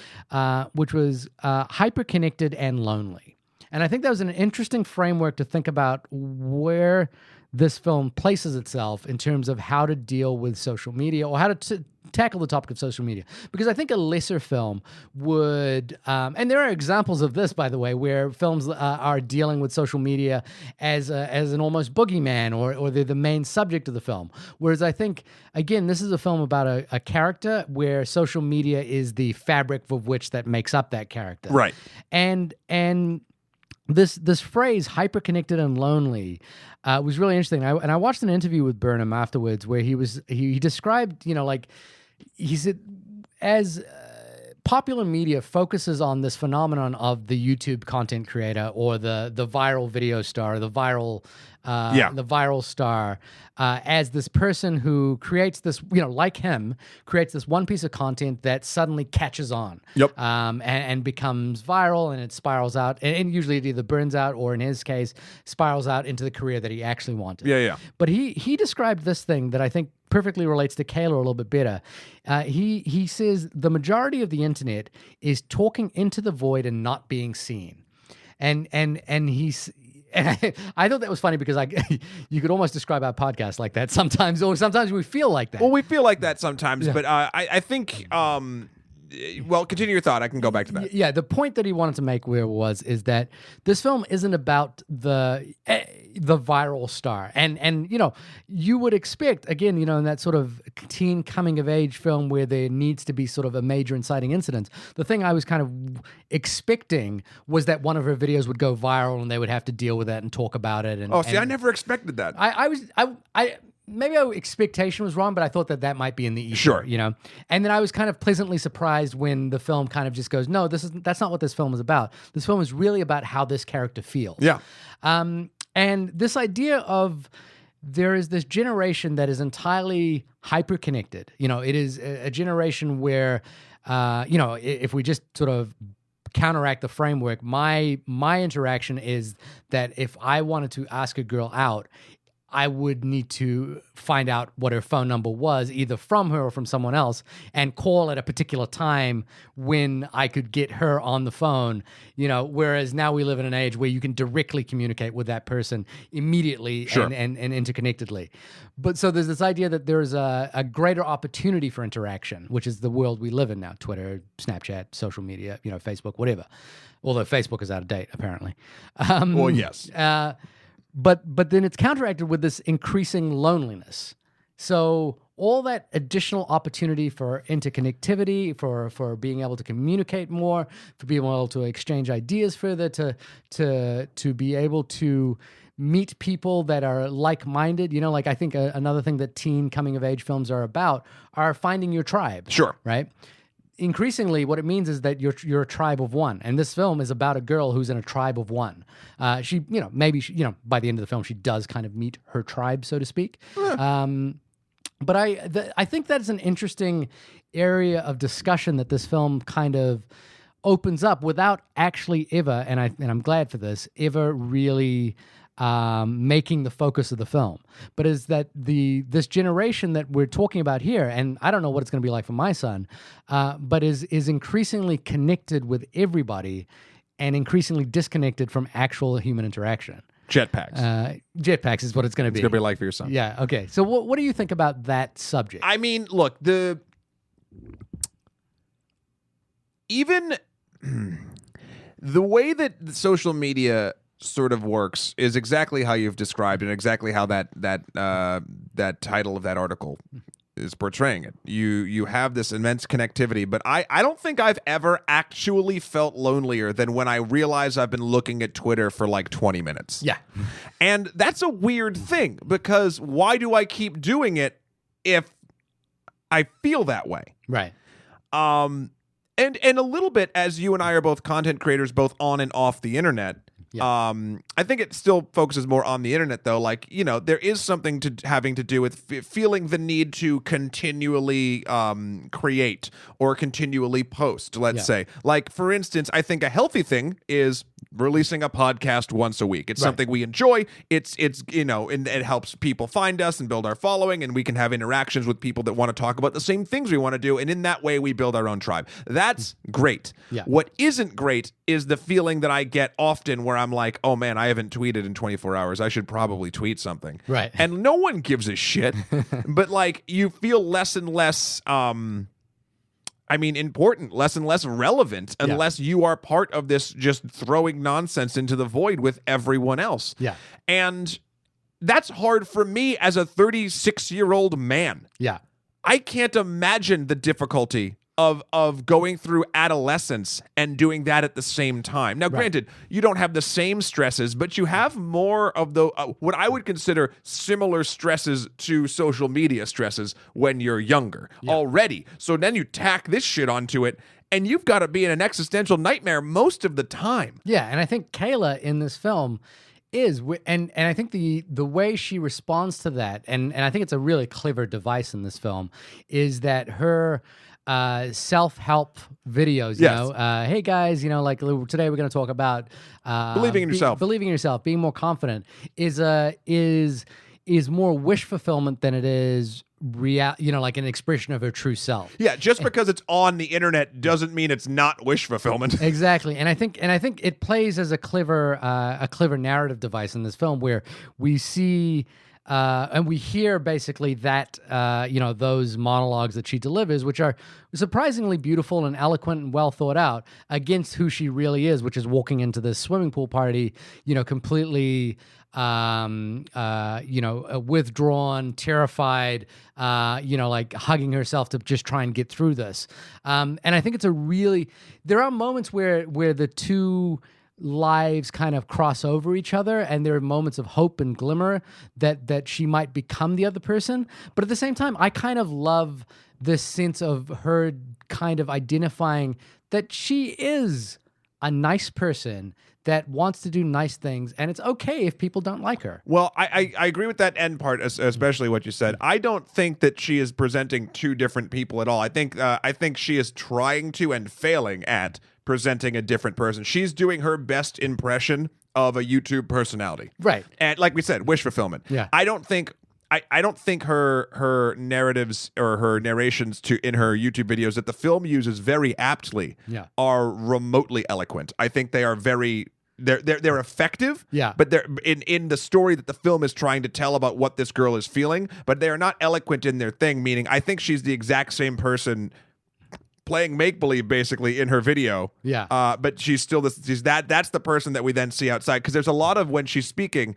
which was hyperconnected and lonely. And I think that was an interesting framework to think about where this film places itself in terms of how to deal with social media or how to tackle the topic of social media. Because I think a lesser film would, and there are examples of this, by the way, where films are dealing with social media as an almost boogeyman or they're the main subject of the film. Whereas I think, again, this is a film about a character where social media is the fabric of which that makes up that character. Right. And this phrase, hyperconnected and lonely, was really interesting. I watched an interview with Burnham afterwards where he described, he said, as popular media focuses on this phenomenon of the YouTube content creator or the viral video star, the viral star, as this person who creates this, like him, creates this one piece of content that suddenly catches on. Yep. And becomes viral, and it spirals out, and usually it either burns out or, in his case, spirals out into the career that he actually wanted. Yeah. But he described this thing that I think perfectly relates to Kayla a little bit better. He says the majority of the internet is talking into the void and not being seen. And I thought that was funny because you could almost describe our podcast like that sometimes, or sometimes we feel like that. Well, we feel like that sometimes, but I think, well, continue your thought. I can go back to that. Yeah, the point that he wanted to make is that this film isn't about the viral star, and you would expect, again, in that sort of teen coming of age film where there needs to be sort of a major inciting incident. The thing I was kind of expecting was that one of her videos would go viral and they would have to deal with that and talk about it. I never expected that. Maybe our expectation was wrong, but I thought that might be in the ether, Sure. And then I was kind of pleasantly surprised when the film kind of just goes, no, that's not what this film is about. This film is really about how this character feels. Yeah. And this idea of there is this generation that is entirely hyper-connected. It is a generation where, if we just sort of counteract the framework, my interaction is that if I wanted to ask a girl out, I would need to find out what her phone number was, either from her or from someone else, and call at a particular time when I could get her on the phone, whereas now we live in an age where you can directly communicate with that person immediately. Sure. and interconnectedly. But so there's this idea that there's a greater opportunity for interaction, which is the world we live in now, Twitter, Snapchat, social media, Facebook, whatever. Although Facebook is out of date, apparently. Well, yes. But then it's counteracted with this increasing loneliness. So all that additional opportunity for interconnectivity, for being able to communicate more, for being able to exchange ideas further, to be able to meet people that are like-minded. I think another thing that teen coming-of-age films are about are finding your tribe. Sure. Right? Increasingly, what it means is that you're a tribe of one, and this film is about a girl who's in a tribe of one. She, by the end of the film, she does kind of meet her tribe, so to speak. But I think that's an interesting area of discussion that this film kind of opens up without actually ever, and I'm glad for this, ever really making the focus of the film. But is that this generation that we're talking about here, and I don't know what it's going to be like for my son, but is increasingly connected with everybody and increasingly disconnected from actual human interaction. Jetpacks. Jetpacks is what it's going to be. It's going to be like for your son. Yeah, okay. So what do you think about that subject? I mean, look, even the way that social media sort of works is exactly how you've described and exactly how that title of that article is portraying it. You have this immense connectivity, but I don't think I've ever actually felt lonelier than when I realize I've been looking at Twitter for like 20 minutes. Yeah. And that's a weird thing, because why do I keep doing it if I feel that way? Right. And And a little bit, as you and I are both content creators, both on and off the internet. Yeah. I think it still focuses more on the internet, though. Like, you know, there is something to having to do with feeling the need to continually create or continually post, let's say. Like, for instance, I think a healthy thing is releasing a podcast once a week. It's something we enjoy. It's you know, and it helps people find us and build our following, and we can have interactions with people that want to talk about the same things we want to do, and in that way we build our own tribe. That's great. Yeah. What isn't great is the feeling that I get often where I'm like, oh man, I haven't tweeted in 24 hours. I should probably tweet something. Right. And no one gives a shit. But like, you feel less and less important, less and less relevant unless you are part of this just throwing nonsense into the void with everyone else. Yeah. And that's hard for me as a 36-year-old man. Yeah. I can't imagine the difficulty of going through adolescence and doing that at the same time. Now, granted, you don't have the same stresses, but you have more of the what I would consider similar stresses to social media stresses when you're younger already. So then you tack this shit onto it, and you've got to be in an existential nightmare most of the time. Yeah, and I think Kayla in this film is, and I think the way she responds to that, and I think it's a really clever device in this film, is that her self-help videos, you know, hey guys, you know, like today we're going to talk about believing in yourself, being more confident, is more wish fulfillment than it is like an expression of her true self. Yeah, just because it's on the internet doesn't mean it's not wish fulfillment. Exactly. And I think it plays as a clever narrative device in this film, where we see and we hear basically that, those monologues that she delivers, which are surprisingly beautiful and eloquent and well thought out, against who she really is, which is walking into this swimming pool party, completely, withdrawn, terrified, like hugging herself to just try and get through this. And I think there are moments where the two lives kind of cross over each other, and there are moments of hope and glimmer that she might become the other person. But at the same time, I kind of love this sense of her kind of identifying that she is a nice person that wants to do nice things, and it's okay if people don't like her. Well, I agree with that end part, especially what you said. I don't think that she is presenting two different people at all. I think she is trying to and failing at presenting a different person. She's doing her best impression of a YouTube personality. Right. And like we said, wish fulfillment. Yeah. I don't think her narratives or her narrations in her YouTube videos that the film uses very aptly are remotely eloquent. I think they are they're effective. Yeah. But they're in the story that the film is trying to tell about what this girl is feeling, but they are not eloquent in their thing, meaning I think she's the exact same person playing make-believe basically in her video. Yeah. But that's the person that we then see outside, because there's a lot of when she's speaking,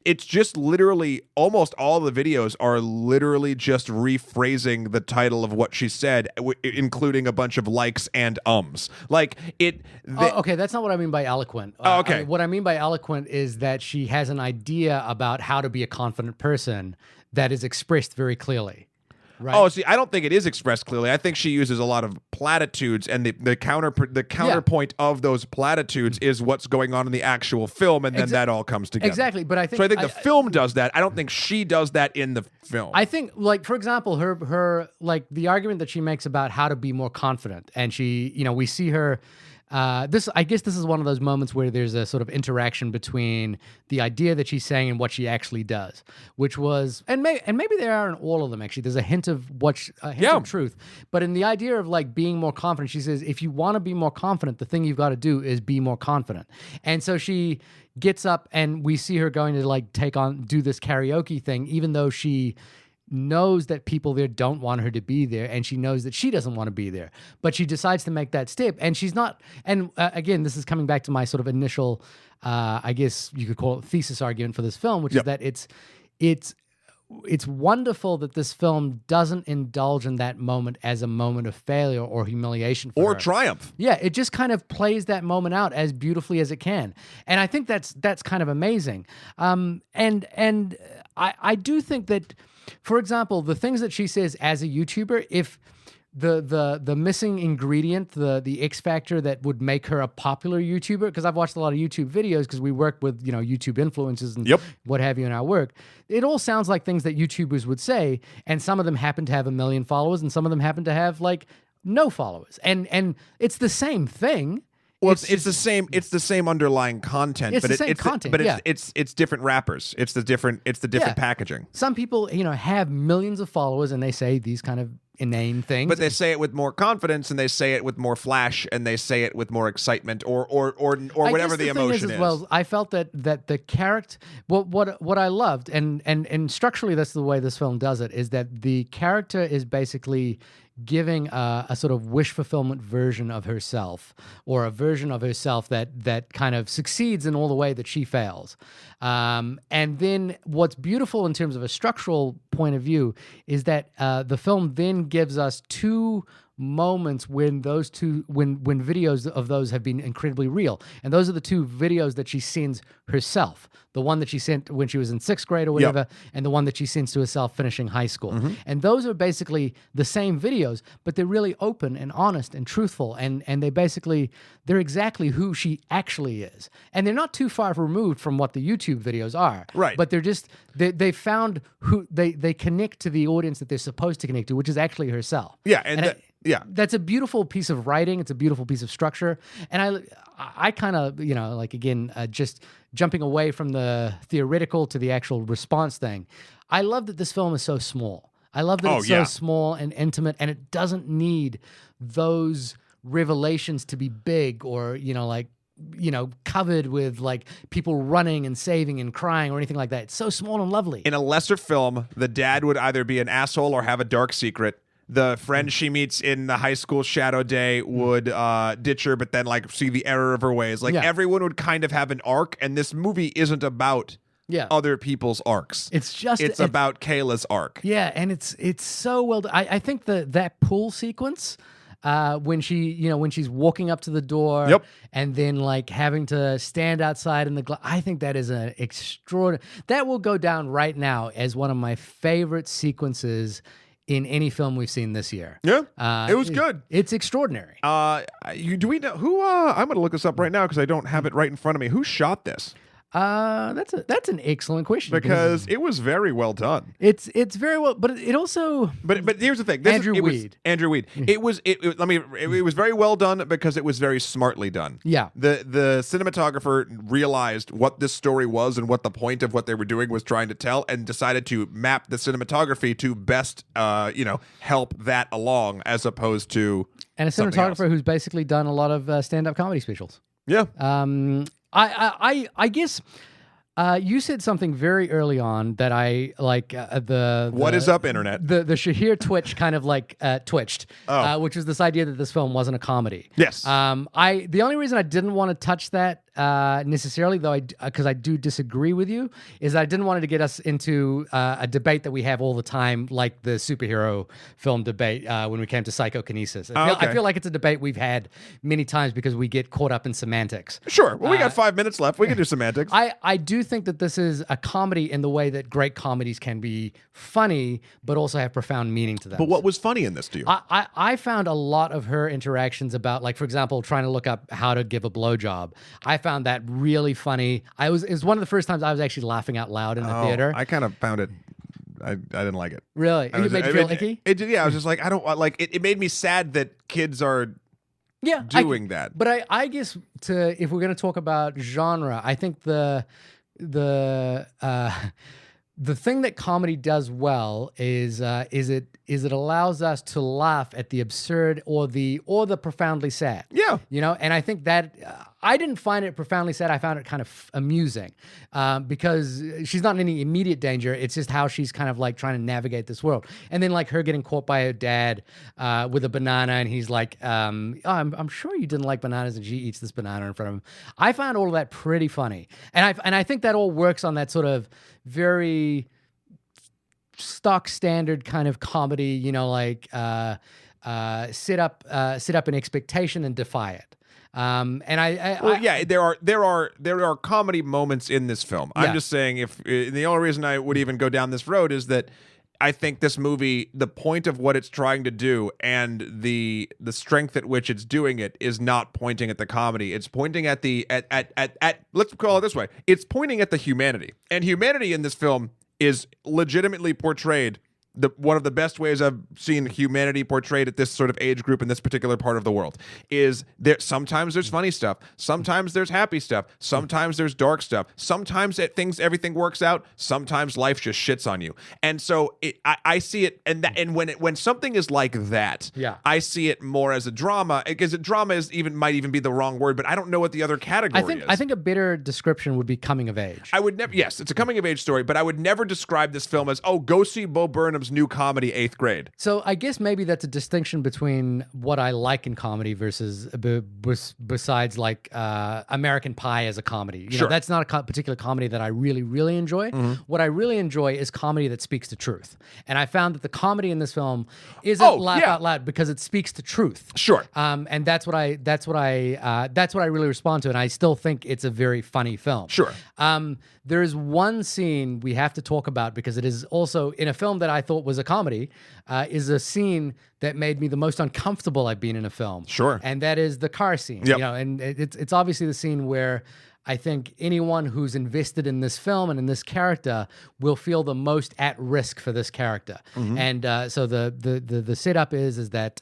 it's just literally almost all the videos are literally just rephrasing the title of what she said, including a bunch of likes and ums. Like it. Okay, that's not what I mean by eloquent. Okay. What I mean by eloquent is that she has an idea about how to be a confident person that is expressed very clearly. Right. Oh, see, I don't think it is expressed clearly. I think she uses a lot of platitudes, and the counterpoint of those platitudes is what's going on in the actual film, and then that all comes together. Exactly, but I think the film does that. I don't think she does that in the film. I think, like, for example, her like the argument that she makes about how to be more confident, and we see her. I guess this is one of those moments where there's a sort of interaction between the idea that she's saying and what she actually does, which was, and maybe there are in all of them actually. There's a hint of of truth, but in the idea of like being more confident, she says, if you want to be more confident, the thing you've got to do is be more confident. And so she gets up, and we see her going to like do this karaoke thing, even though she knows that people there don't want her to be there, and she knows that she doesn't want to be there, but she decides to make that step, and she's not. And again, this is coming back to my sort of initial, I guess you could call it thesis argument for this film, which is that it's wonderful that this film doesn't indulge in that moment as a moment of failure or humiliation for or her. Triumph. Yeah, it just kind of plays that moment out as beautifully as it can, and I think that's kind of amazing. And I do think that, for example, the things that she says as a YouTuber, if the missing ingredient, the X factor that would make her a popular YouTuber. Because I've watched a lot of YouTube videos because we work with YouTube influencers and what have you in our work. It all sounds like things that YouTubers would say, and some of them happen to have 1 million followers, and some of them happen to have like no followers, and it's the same thing. Well, it's the same. It's the same underlying content, It's but the same content, but yeah. it's different wrappers. It's the different Yeah. packaging. Some people, have millions of followers and they say these kind of inane things. But they say it with more confidence, and they say it with more flash, and they say it with more excitement, or I whatever guess the thing emotion is. As well, I felt that the character, what I loved, and structurally that's the way this film does it, is that the character is basically giving a sort of wish fulfillment version of herself, or a version of herself that kind of succeeds in all the way that she fails. And then what's beautiful in terms of a structural point of view is that the film then gives us two moments when when videos of those have been incredibly real, and those are the two videos that she sends herself, the one that she sent when she was in 6th grade or whatever, and the one that she sends to herself finishing high school. And those are basically the same videos, but they're really open and honest and truthful, and they're exactly who she actually is, and they're not too far removed from what the YouTube videos are, right? But they're just they found who they connect to the audience that they're supposed to connect to, which is actually herself. Yeah, that's a beautiful piece of writing. It's a beautiful piece of structure. And I kind of, just jumping away from the theoretical to the actual response thing. I love that this film is so small. I love that it's so small and intimate, and it doesn't need those revelations to be big or, covered with like people running and saving and crying or anything like that. It's so small and lovely. In a lesser film, the dad would either be an asshole or have a dark secret. The friend she meets in the high school shadow day would ditch her, but then like see the error of her ways. Like everyone would kind of have an arc, and this movie isn't about other people's arcs. It's about Kayla's arc. Yeah, and it's so well done. I think that pool sequence when she's walking up to the door and then like having to stand outside in the I think that is an extraordinary. That will go down right now as one of my favorite sequences in any film we've seen this year. Yeah, it was good. It's extraordinary. Do we know who? I'm going to look this up right now because I don't have it right in front of me. Who shot this? That's an excellent question because it was very well done. It's very well, but it also. But here's the thing. Andrew Weed. It was very well done because it was very smartly done. Yeah. The cinematographer realized what this story was and what the point of what they were doing was trying to tell, and decided to map the cinematography to best help that along, as opposed to a cinematographer who's basically done a lot of stand-up comedy specials. Yeah. I guess you said something very early on that I like. What is up, internet? The Shahir Twitch kind of like twitched, which was this idea that this film wasn't a comedy. Yes. The only reason I didn't want to touch that necessarily, though, because I do disagree with you, is I didn't want it to get us into a debate that we have all the time, like the superhero film debate when we came to psychokinesis. I feel like it's a debate we've had many times because we get caught up in semantics. Sure. Well, we got 5 minutes left. We can do semantics. I do think that this is a comedy in the way that great comedies can be funny, but also have profound meaning to them. But what was funny in this to you? I found a lot of her interactions about, like, for example, trying to look up how to give a blowjob. I found that really funny. It was one of the first times I was actually laughing out loud in the theater. I kind of found it. I didn't like it. Really? It made you feel icky? I was just like, I don't like it. It made me sad that kids are doing that. But I guess if we're going to talk about genre, I think the thing that comedy does well is it allows us to laugh at the absurd or the profoundly sad. Yeah. And I think that I didn't find it profoundly sad. I found it kind of amusing because she's not in any immediate danger. It's just how she's kind of like trying to navigate this world. And then like her getting caught by her dad with a banana, and he's like, I'm sure you didn't like bananas, and she eats this banana in front of him. I found all of that pretty funny. And I think that all works on that sort of very stock standard kind of comedy, sit up an expectation and defy it. There are comedy moments in this film. I'm just saying, if the only reason I would even go down this road is that I think this movie, the point of what it's trying to do and the strength at which it's doing it is not pointing at the comedy. It's pointing at the at let's call it this way. It's pointing at the humanity. And humanity in this film is legitimately portrayed. One of the best ways I've seen humanity portrayed at this sort of age group in this particular part of the world is there. Sometimes there's funny stuff, sometimes there's happy stuff, sometimes there's dark stuff, sometimes everything works out, sometimes life just shits on you. And so I see it, and when something is like that, I see it more as a drama, because drama might even be the wrong word, but I don't know what the other category is. I think a better description would be coming of age. I would never. Yes, it's a coming of age story, but I would never describe this film as, go see Bo Burnham's new comedy, 8th Grade. So I guess maybe that's a distinction between what I like in comedy versus besides like American Pie as a comedy. You know, that's not a particular comedy that I really, really enjoy. What I really enjoy is comedy that speaks the truth. And I found that the comedy in this film isn't laugh out loud because it speaks the truth. Sure. And that's what I really respond to. And I still think it's a very funny film. Sure. There is one scene we have to talk about because it is also in a film that I thought was a comedy, is a scene that made me the most uncomfortable I've been in a film. Sure. And that is the car scene. Yep. You know, and it's obviously the scene where I think anyone who's invested in this film and in this character will feel the most at risk for this character. And so the setup is that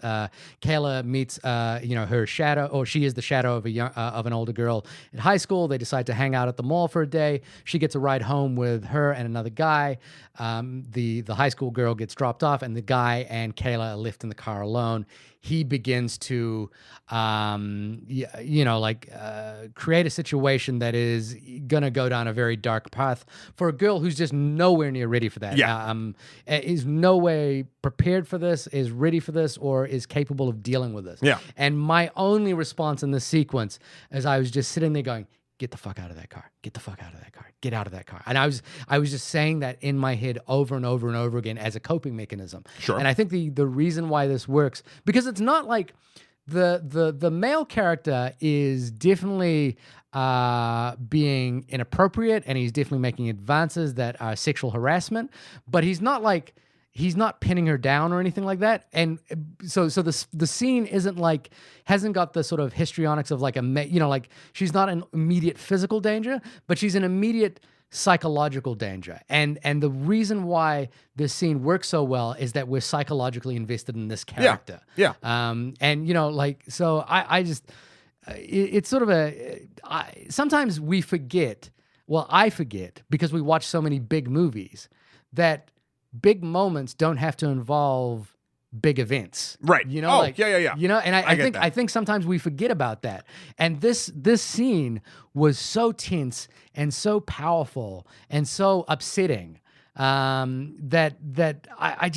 Kayla meets her shadow, or she is the shadow of of an older girl in high school. They decide to hang out at the mall for a day. She gets a ride home with her and another guy. The high school girl gets dropped off, and the guy and Kayla are left in the car alone. He begins to, create a situation that is going to go down a very dark path for a girl who's just nowhere near ready for that. Is no way prepared for this, is ready for this, or is capable of dealing with this. Yeah. And my only response in this sequence is I was just sitting there going, get the fuck out of that car. Get the fuck out of that car. Get out of that car. And I was just saying that in my head over and over and over again as a coping mechanism. Sure. And I think the reason why this works, because it's not like the male character is definitely being inappropriate, and he's definitely making advances that are sexual harassment, but he's not pinning her down or anything like that. And so the scene hasn't got the sort of histrionics of like she's not an immediate physical danger, but she's an immediate psychological danger. And the reason why this scene works so well is that we're psychologically invested in this character. Yeah. So I just, it's sort of sometimes we forget, I forget because we watch so many big movies that big moments don't have to involve big events. Right. You know, yeah. You know, and I think sometimes we forget about that. And this scene was so tense and so powerful and so upsetting that I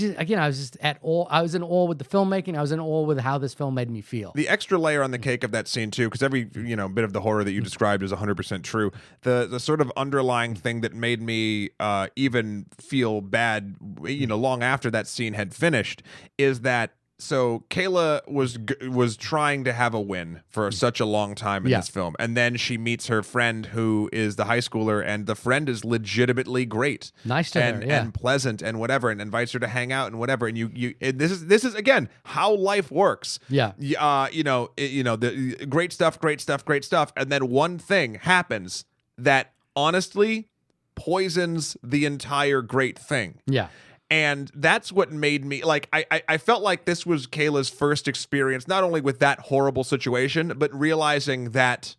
was in awe with the filmmaking. I was in awe with how this film made me feel. The extra layer on the cake of that scene too, because every bit of the horror that you described is 100% true. The sort of underlying thing that made me even feel bad, long after that scene had finished, is that. So Kayla was trying to have a win for such a long time in this film, and then she meets her friend who is the high schooler, and the friend is legitimately great, nice to her, and pleasant and whatever, and invites her to hang out and whatever. And this is again how life works. The great stuff, and then one thing happens that honestly poisons the entire great thing. Yeah. And that's what made me, I felt like this was Kayla's first experience, not only with that horrible situation, but realizing that,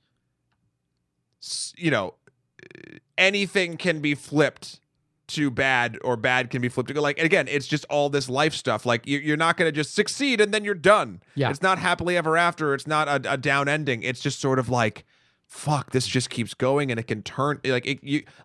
anything can be flipped to bad, or bad can be flipped to good. Like, again, it's just all this life stuff. Like, you're not going to just succeed and then you're done. Yeah. It's not happily ever after. It's not a down ending. It's just sort of like, fuck, this just keeps going, and it can turn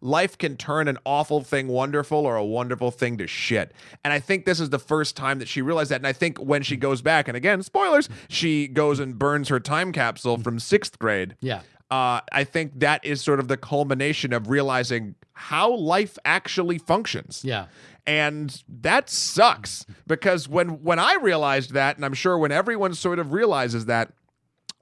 life can turn an awful thing wonderful, or a wonderful thing to shit. And I think this is the first time that she realized that. And I think when she goes back, and again, spoilers, she goes and burns her time capsule from 6th grade. Yeah. I think that is sort of the culmination of realizing how life actually functions. Yeah. And that sucks, because when I realized that, and I'm sure when everyone sort of realizes that,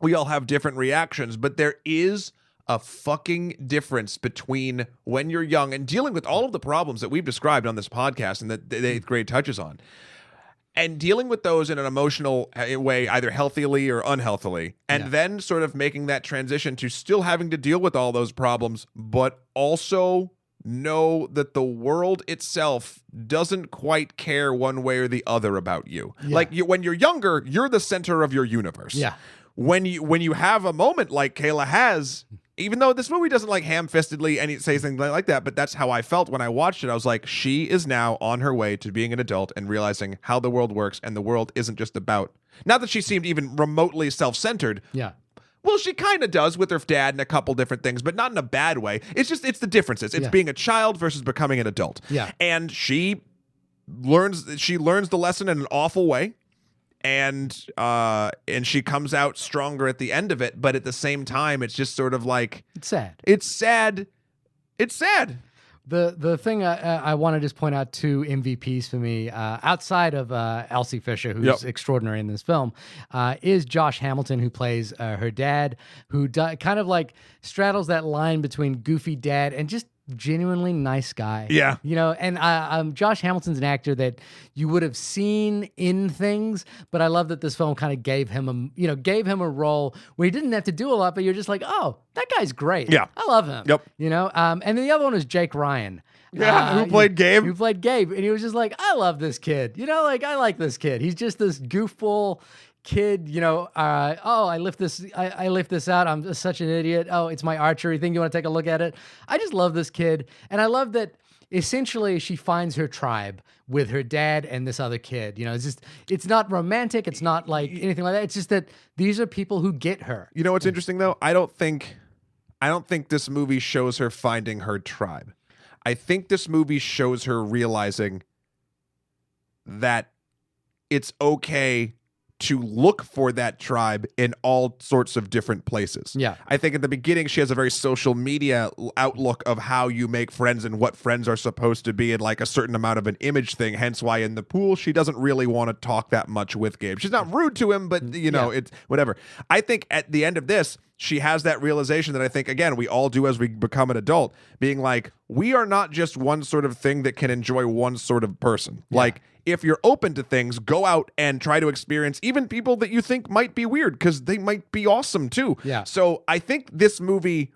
we all have different reactions, but there is a fucking difference between when you're young and dealing with all of the problems that we've described on this podcast and that the 8th grade touches on, and dealing with those in an emotional way, either healthily or unhealthily, and then sort of making that transition to still having to deal with all those problems, but also know that the world itself doesn't quite care one way or the other about you. Like when you're younger, you're the center of your universe. Yeah. When you have a moment like Kayla has, even though this movie doesn't like ham-fistedly and say something like that, but that's how I felt when I watched it. I was like, she is now on her way to being an adult and realizing how the world works, and the world isn't just about, not that she seemed even remotely self-centered. Yeah. Well, she kind of does with her dad and a couple different things, but not in a bad way. It's the differences. It's being a child versus becoming an adult. Yeah. And she learns the lesson in an awful way. And she comes out stronger at the end of it, but at the same time, it's just sort of like, It's sad. It's sad. It's sad. The thing I want to just point out 2 MVPs for me, outside of Elsie Fisher, who's extraordinary in this film, is Josh Hamilton, who plays her dad, who kind of like straddles that line between goofy dad and just genuinely nice guy. Yeah. You know, and Josh Hamilton's an actor that you would have seen in things, but I love that this film kind of gave him a role where he didn't have to do a lot, but you're just like, oh, that guy's great. Yeah. I love him. Yep. You know, and then the other one is Jake Ryan. Yeah, who played Gabe? Who played Gabe. And he was just like, I love this kid. You know, like, I like this kid. He's just this goofball kid, you know. I lift this out. I'm such an idiot. Oh, it's my archery thing. You want to take a look at it? I just love this kid. And I love that essentially she finds her tribe with her dad and this other kid. You know, it's not romantic. It's not like anything like that. It's just that these are people who get her. You know what's interesting though? I don't think this movie shows her finding her tribe. I think this movie shows her realizing that it's okay to look for that tribe in all sorts of different places. Yeah. I think at the beginning she has a very social media outlook of how you make friends and what friends are supposed to be, and like a certain amount of an image thing, hence why in the pool she doesn't really want to talk that much with Gabe. She's not rude to him, but you know, it's whatever. I think at the end of this, she has that realization that I think, again, we all do as we become an adult, being like, we are not just one sort of thing that can enjoy one sort of person. Yeah. Like, if you're open to things, go out and try to experience even people that you think might be weird, because they might be awesome too. Yeah. So I think this movie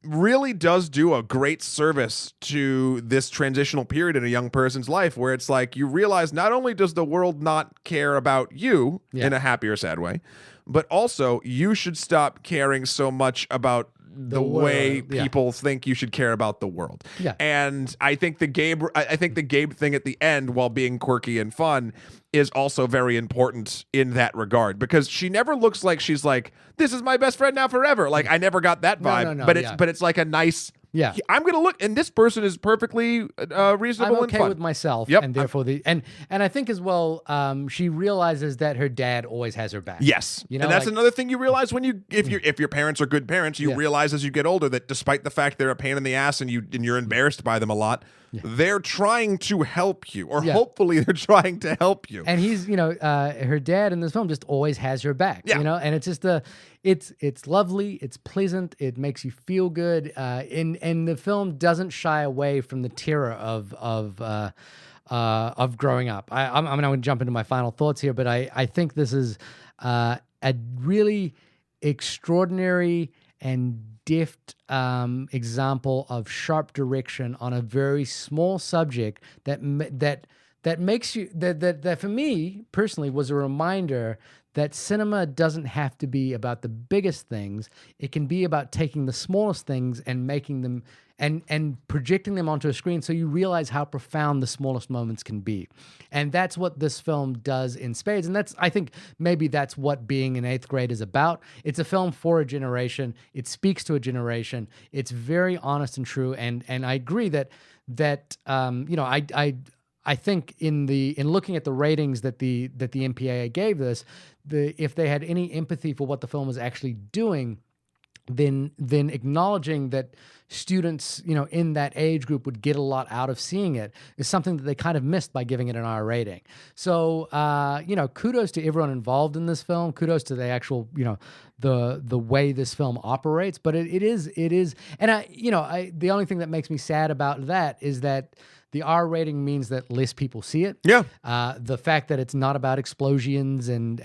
really does do a great service to this transitional period in a young person's life, where it's like you realize not only does the world not care about you in a happy or sad way, but also you should stop caring so much about the way people think you should care about the world. Yeah. And I think the Gabe thing at the end, while being quirky and fun, is also very important in that regard, because she never looks like she's like, this is my best friend now forever. Like, I never got that vibe. No, but it's like a nice, yeah, I'm gonna look, and this person is perfectly reasonable. I'm okay and fun with myself, yep. and therefore and I think as well, she realizes that her dad always has her back. Yes, you know, and that's like, another thing you realize when if your parents are good parents, you realize as you get older that despite the fact they're a pain in the ass and you're embarrassed by them a lot, they're trying to help you, or hopefully they're trying to help you. And he's, you know, her dad in this film just always has her back. You know, and it's just it's lovely, it's pleasant, it makes you feel good. And the film doesn't shy away from the terror of growing up. I'm going to jump into my final thoughts here, but I think this is a really extraordinary and deft example of sharp direction on a very small subject that makes you that for me personally was a reminder that cinema doesn't have to be about the biggest things. It can be about taking the smallest things and making them and projecting them onto a screen, so you realize how profound the smallest moments can be. And that's what this film does in spades. And I think maybe that's what being in 8th grade is about. It's a film for a generation. It speaks to a generation. It's very honest and true. And I agree that you know, I think in looking at the ratings that the MPAA gave this, if they had any empathy for what the film was actually doing, then acknowledging that students, in that age group would get a lot out of seeing it is something that they kind of missed by giving it an R rating. So, kudos to everyone involved in this film. Kudos to the actual, the way this film operates. But it is, and the only thing that makes me sad about that is that the R rating means that less people see it. Yeah. The fact that it's not about explosions and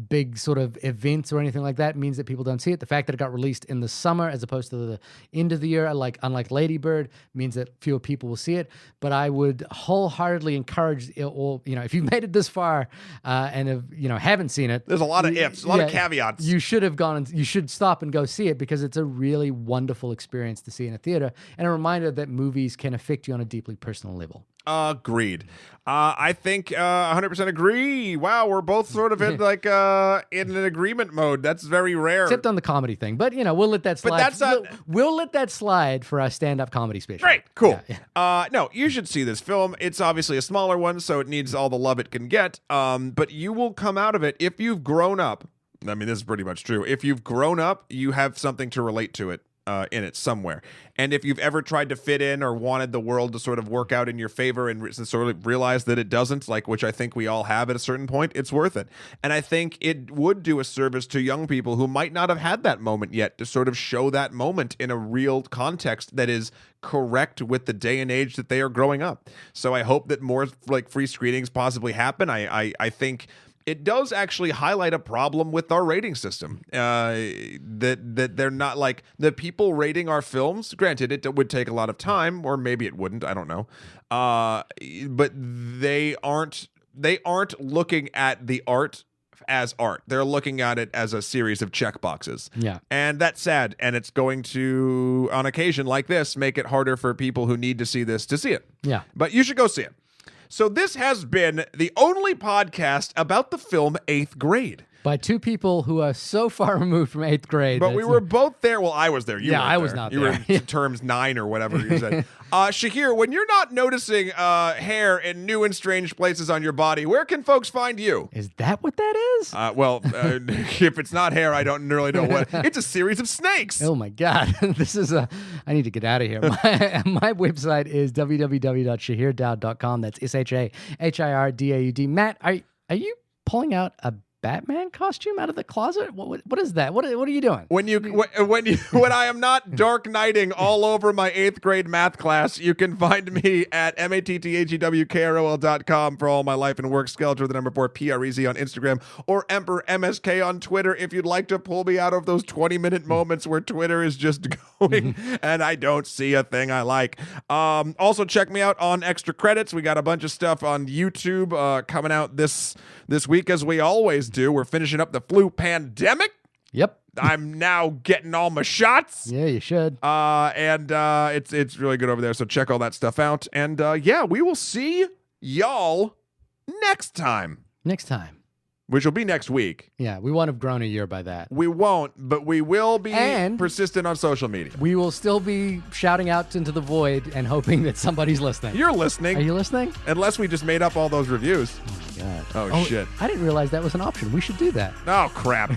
big sort of events or anything like that means that people don't see it. The fact that it got released in the summer as opposed to the end of the year, unlike Lady Bird, means that fewer people will see it. But I would wholeheartedly encourage it all, if you've made it this far and haven't seen it. There's a lot of ifs, a lot of caveats. You should have gone and you should stop and go see it because it's a really wonderful experience to see in a theater and a reminder that movies can affect you on a deeply personal level. Agreed. I think 100% agree. Wow, we're both sort of in in an agreement mode. That's very rare. Except on the comedy thing. But, we'll let that slide. But that's we'll let that slide for our stand-up comedy special. Great. Cool. Yeah. No, you should see this film. It's obviously a smaller one, so it needs all the love it can get. But you will come out of it if you've grown up. I mean, this is pretty much true. If you've grown up, you have something to relate to it. In it somewhere. And if you've ever tried to fit in or wanted the world to sort of work out in your favor and sort of realize that it doesn't, which I think we all have at a certain point, it's worth it. And I think it would do a service to young people who might not have had that moment yet to sort of show that moment in a real context that is correct with the day and age that they are growing up. So I hope that more free screenings possibly happen. I think it does actually highlight a problem with our rating system. That they're not the people rating our films. Granted, it would take a lot of time, or maybe it wouldn't. I don't know. But they aren't looking at the art as art. They're looking at it as a series of checkboxes. Yeah, and that's sad. And it's going to, on occasion like this, make it harder for people who need to see this to see it. Yeah, but you should go see it. So this has been the only podcast about the film 8th Grade. By two people who are so far removed from 8th grade. But we were both there. Well, I was there. I was not there. You were in terms 9 or whatever you said. Shahir, when you're not noticing hair in new and strange places on your body, where can folks find you? Is that what that is? If it's not hair, I don't really know what. It's a series of snakes. Oh, my God. I need to get out of here. My website is www.shahirdaud.com. That's SHAHIRDAUD. Matt, are you pulling out a Batman costume out of the closet? What is that? What are you doing? When I am not Dark Knighting all over my 8th grade math class, you can find me at mattthewkrol.com for all my life and work schedule. The number 4 PREZ on Instagram or Emperor MSK on Twitter. If you'd like to pull me out of those 20-minute moments where Twitter is just going and I don't see a thing I like. Also check me out on Extra Credits. We got a bunch of stuff on YouTube coming out this week as we always do. We're finishing up the flu pandemic. Yep. I'm now getting all my shots. Yeah, you should. And it's really good over there. So check all that stuff out. And we will see y'all next time. Which will be next week. Yeah, we won't have grown a year by that. We won't, but we will be persistent on social media. We will still be shouting out into the void and hoping that somebody's listening. You're listening. Are you listening? Unless we just made up all those reviews. Oh, my God. Oh, shit. I didn't realize that was an option. We should do that. Oh, crap.